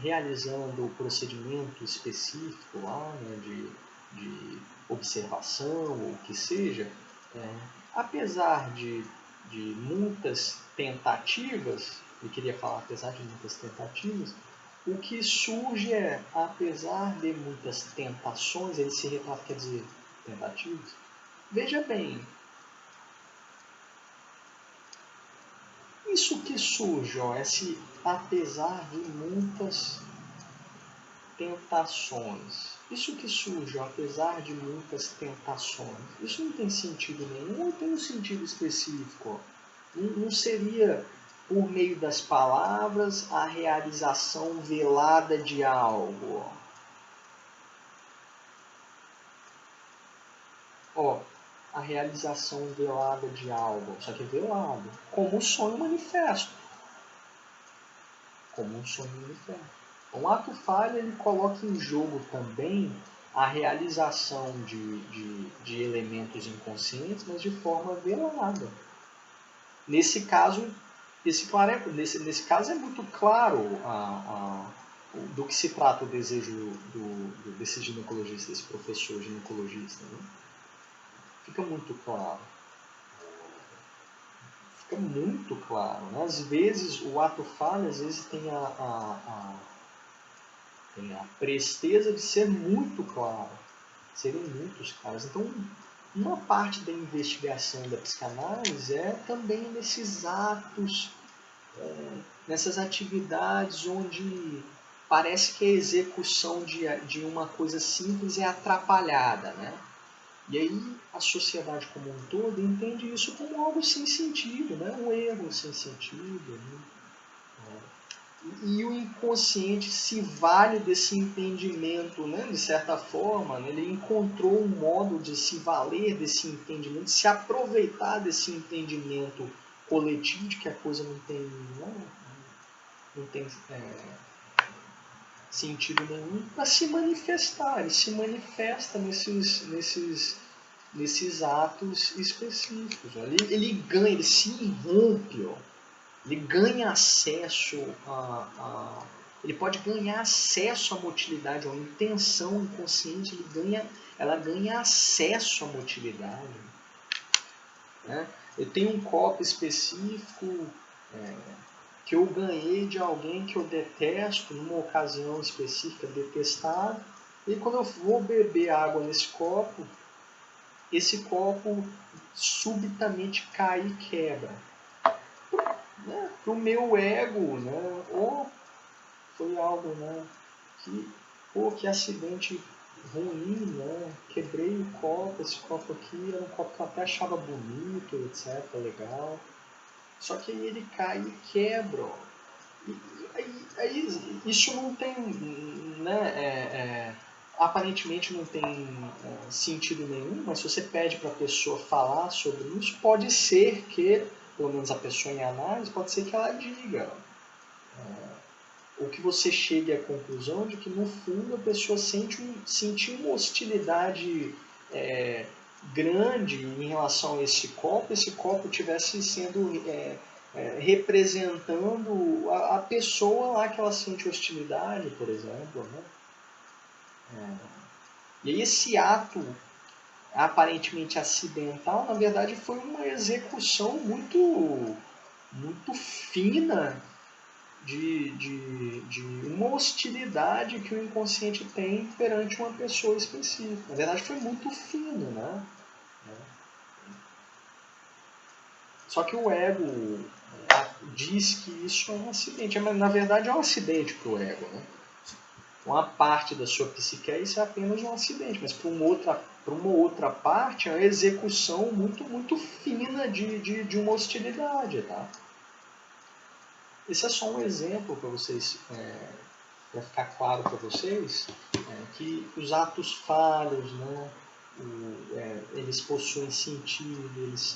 realizando o procedimento específico lá, né, de observação, ou o que seja, apesar de muitas tentativas, ele queria falar apesar de muitas tentativas, o que surge apesar de muitas tentações, ele se retrata, quer dizer, tentativas. Veja bem, isso que surge, esse apesar de muitas tentações. Isso que surge, apesar de muitas tentações. Isso não tem sentido nenhum, não tem um sentido específico. Não seria, por meio das palavras, a realização velada de algo. a realização velada de algo, só que velado, como um sonho manifesto. Como um sonho manifesto. O ato falho ele coloca em jogo também a realização de elementos inconscientes, mas de forma velada. Nesse caso, nesse caso é muito claro do que se trata o desejo desse ginecologista, desse professor ginecologista. Né? Fica muito claro. Fica muito claro. Né? Às vezes, o ato falho, às vezes tem a presteza de ser muito claro. Serem muitos claros. Então, uma parte da investigação da psicanálise é também nesses atos, nessas atividades onde parece que a execução de uma coisa simples é atrapalhada, né? E aí a sociedade como um todo entende isso como algo sem sentido, né? Um erro sem sentido. Né? E o inconsciente se vale desse entendimento, né? De certa forma, né? Ele encontrou um modo de se valer desse entendimento, de se aproveitar desse entendimento coletivo de que a coisa não tem sentido nenhum, para se manifestar. Ele se manifesta nesses atos específicos. Ó. Ele ganha, ele se irrompe, ó. Ele ganha acesso ele pode ganhar acesso à motilidade, a intenção inconsciente, ela ganha acesso à motilidade. Né? Eu tenho um copo específico que eu ganhei de alguém que eu detesto, numa ocasião específica, detestável, e quando eu vou beber água nesse copo, esse copo subitamente cai e quebra. Né? Para o meu ego, né? Ou foi algo, né? Que acidente ruim, né? Quebrei o copo, esse copo aqui era um copo que eu até achava bonito, etc, legal. Só que aí ele cai e quebra. Aí isso não tem, né? Aparentemente não tem sentido nenhum, mas se você pede para a pessoa falar sobre isso, pode ser que, pelo menos a pessoa em análise, pode ser que ela diga. Ou que você chegue à conclusão de que, no fundo, a pessoa sentiu uma hostilidade grande em relação a esse copo estivesse sendo representando a pessoa lá que ela sente hostilidade, por exemplo. Né? E aí esse ato aparentemente acidental, na verdade, foi uma execução muito, muito fina de uma hostilidade que o inconsciente tem perante uma pessoa específica. Na verdade, foi muito fino, né? Só que o ego diz que isso é um acidente, mas na verdade é um acidente para o ego, né? Uma parte da sua psique isso é apenas um acidente, mas para uma outra parte é uma execução muito, muito fina de uma hostilidade, tá? Esse é só um exemplo para vocês, para ficar claro para vocês, que os atos falhos, né, eles possuem sentido,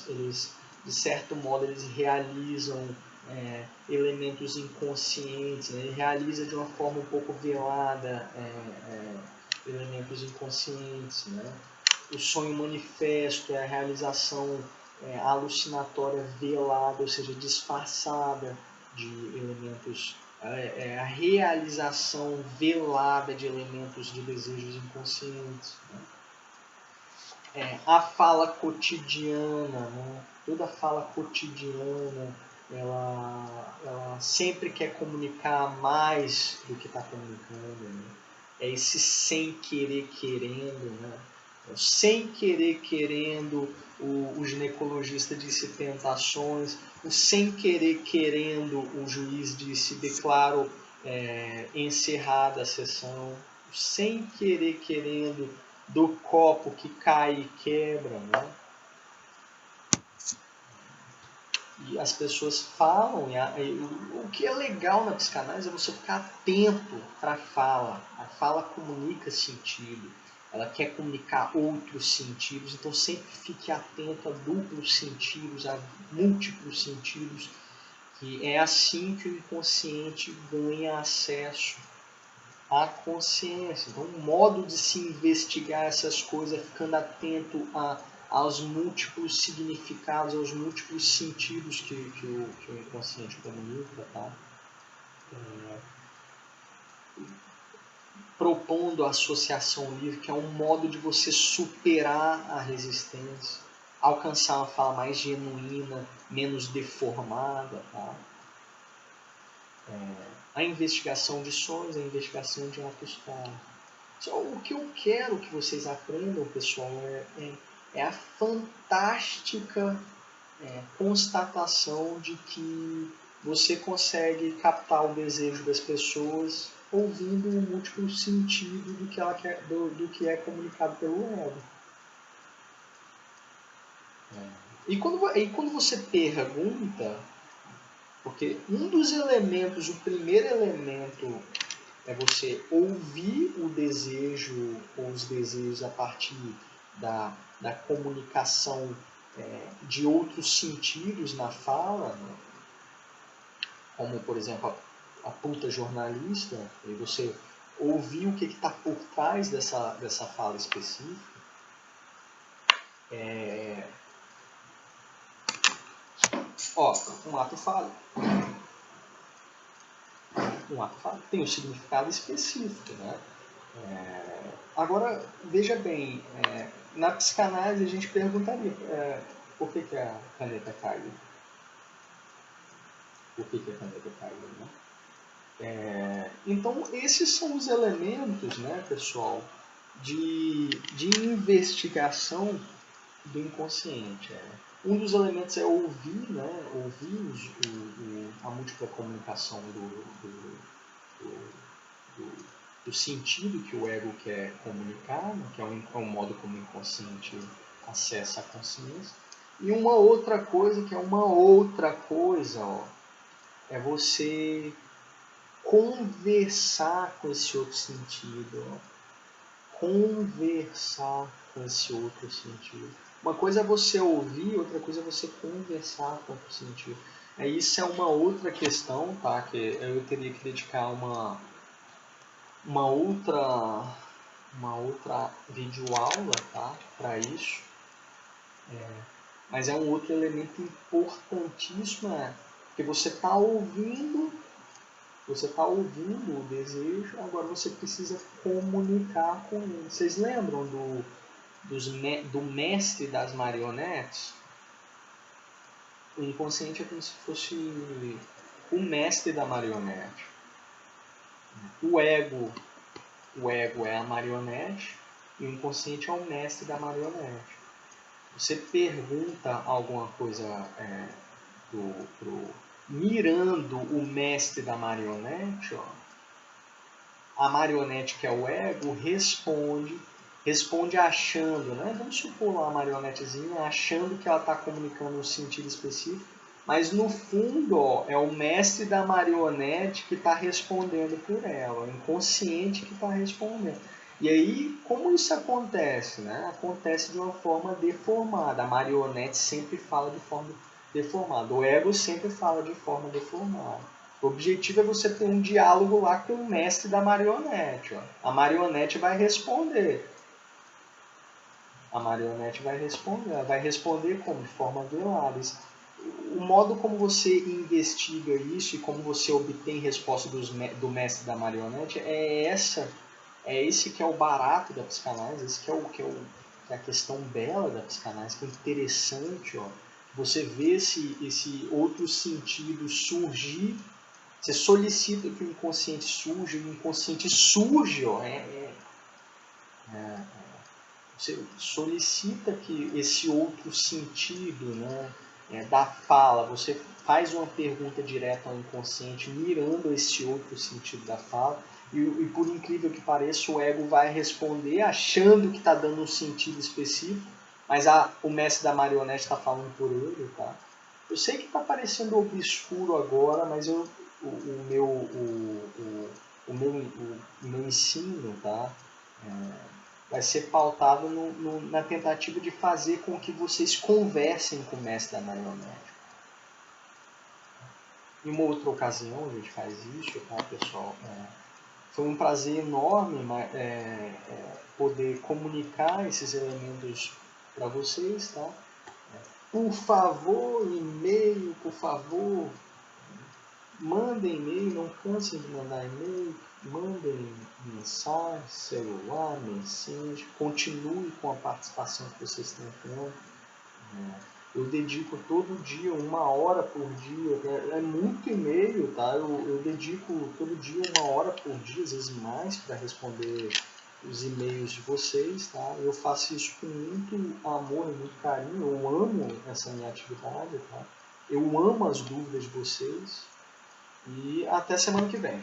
eles de certo modo eles realizam elementos inconscientes, né, ele realiza de uma forma um pouco velada elementos inconscientes, né. O sonho manifesto é a realização alucinatória velada, ou seja, disfarçada de elementos, a realização velada de elementos de desejos inconscientes. Né? A fala cotidiana, né? Toda fala cotidiana, ela sempre quer comunicar mais do que está comunicando. Né? É esse sem querer querendo, né? Sem querer querendo, o ginecologista disse tentações, o sem querer querendo, o juiz disse declaro encerrada a sessão, o sem querer querendo, do copo que cai e quebra, né? E as pessoas falam, o que é legal na psicanálise é você ficar atento para a fala comunica sentido. ela quer comunicar outros sentidos, então sempre fique atento a duplos sentidos, a múltiplos sentidos, que é assim que o inconsciente ganha acesso à consciência. Então, o modo de se investigar essas coisas é ficando atento aos múltiplos significados, aos múltiplos sentidos que o inconsciente comunica, tá? Propondo a associação livre, que é um modo de você superar a resistência, alcançar uma fala mais genuína, menos deformada, tá? A investigação de sonhos, a investigação de atos falhos. Só o que eu quero que vocês aprendam, pessoal, é a fantástica constatação de que você consegue captar o desejo das pessoas ouvindo o múltiplo sentido do que, ela quer, do que é comunicado pelo ego. E quando você pergunta, porque um dos elementos, o primeiro elemento é você ouvir o desejo ou os desejos a partir da comunicação de outros sentidos na fala, né? Como, por exemplo, a puta jornalista, e você ouvir o que está por trás dessa fala específica. Um ato falho. Um ato falho tem um significado específico, né? Agora, veja bem, na psicanálise a gente perguntaria por que a caneta caiu? Por que a caneta caiu, né? Então, esses são os elementos, né, pessoal, de investigação do inconsciente. Um dos elementos é ouvir, né, a múltipla comunicação do sentido que o ego quer comunicar, né, que é um modo como o inconsciente acessa a consciência. E uma outra coisa, é você conversar com esse outro sentido. Conversar com esse outro sentido. Uma coisa é você ouvir, outra coisa é você conversar com outro sentido. Isso é uma outra questão, tá? Que eu teria que dedicar uma outra videoaula, tá? Para isso. Mas é um outro elemento importantíssimo, porque você está ouvindo o desejo, agora você precisa comunicar com ele. Vocês lembram do mestre das marionetes? O inconsciente é como se fosse o mestre da marionete. O ego é a marionete e o inconsciente é o mestre da marionete. Você pergunta alguma coisa mirando o mestre da marionete, a marionete, que é o ego, responde achando, né? Vamos supor lá a marionetezinha achando que ela está comunicando um sentido específico, mas no fundo é o mestre da marionete que está respondendo por ela, o inconsciente que está respondendo. E aí, como isso acontece? Né? Acontece de uma forma deformada. A marionete sempre fala de forma deformada. O ego sempre fala de forma deformada. O objetivo é você ter um diálogo lá com o mestre da marionete. A marionete vai responder. Ela vai responder como? De forma velada. O modo como você investiga isso e como você obtém resposta do mestre da marionete é esse que é o barato da psicanálise, esse que é a questão bela da psicanálise, que é interessante, você vê esse outro sentido surgir. Você solicita que o inconsciente surja, e o inconsciente surge, você solicita que esse outro sentido, né, da fala, você faz uma pergunta direta ao inconsciente, mirando esse outro sentido da fala, e por incrível que pareça, o ego vai responder achando que está dando um sentido específico, mas o mestre da marionete está falando por ele, tá? Eu sei que está parecendo obscuro agora, mas o meu ensino, tá? vai ser pautado na tentativa de fazer com que vocês conversem com o mestre da Maiomédica. Em uma outra ocasião a gente faz isso, tá, pessoal? Foi um prazer enorme poder comunicar esses elementos para vocês, tá? Por favor, e-mail, por favor, mandem e-mail, não cansem de mandar e-mail, mandem mensagem, celular, mensagem, continue com a participação que vocês estão tendo. Eu dedico todo dia, 1 hora por dia, é muito e-mail, tá? Eu dedico todo dia 1 hora por dia, às vezes mais, para responder os e-mails de vocês, tá? Eu faço isso com muito amor e muito carinho, eu amo essa minha atividade, tá? Eu amo as dúvidas de vocês e até semana que vem.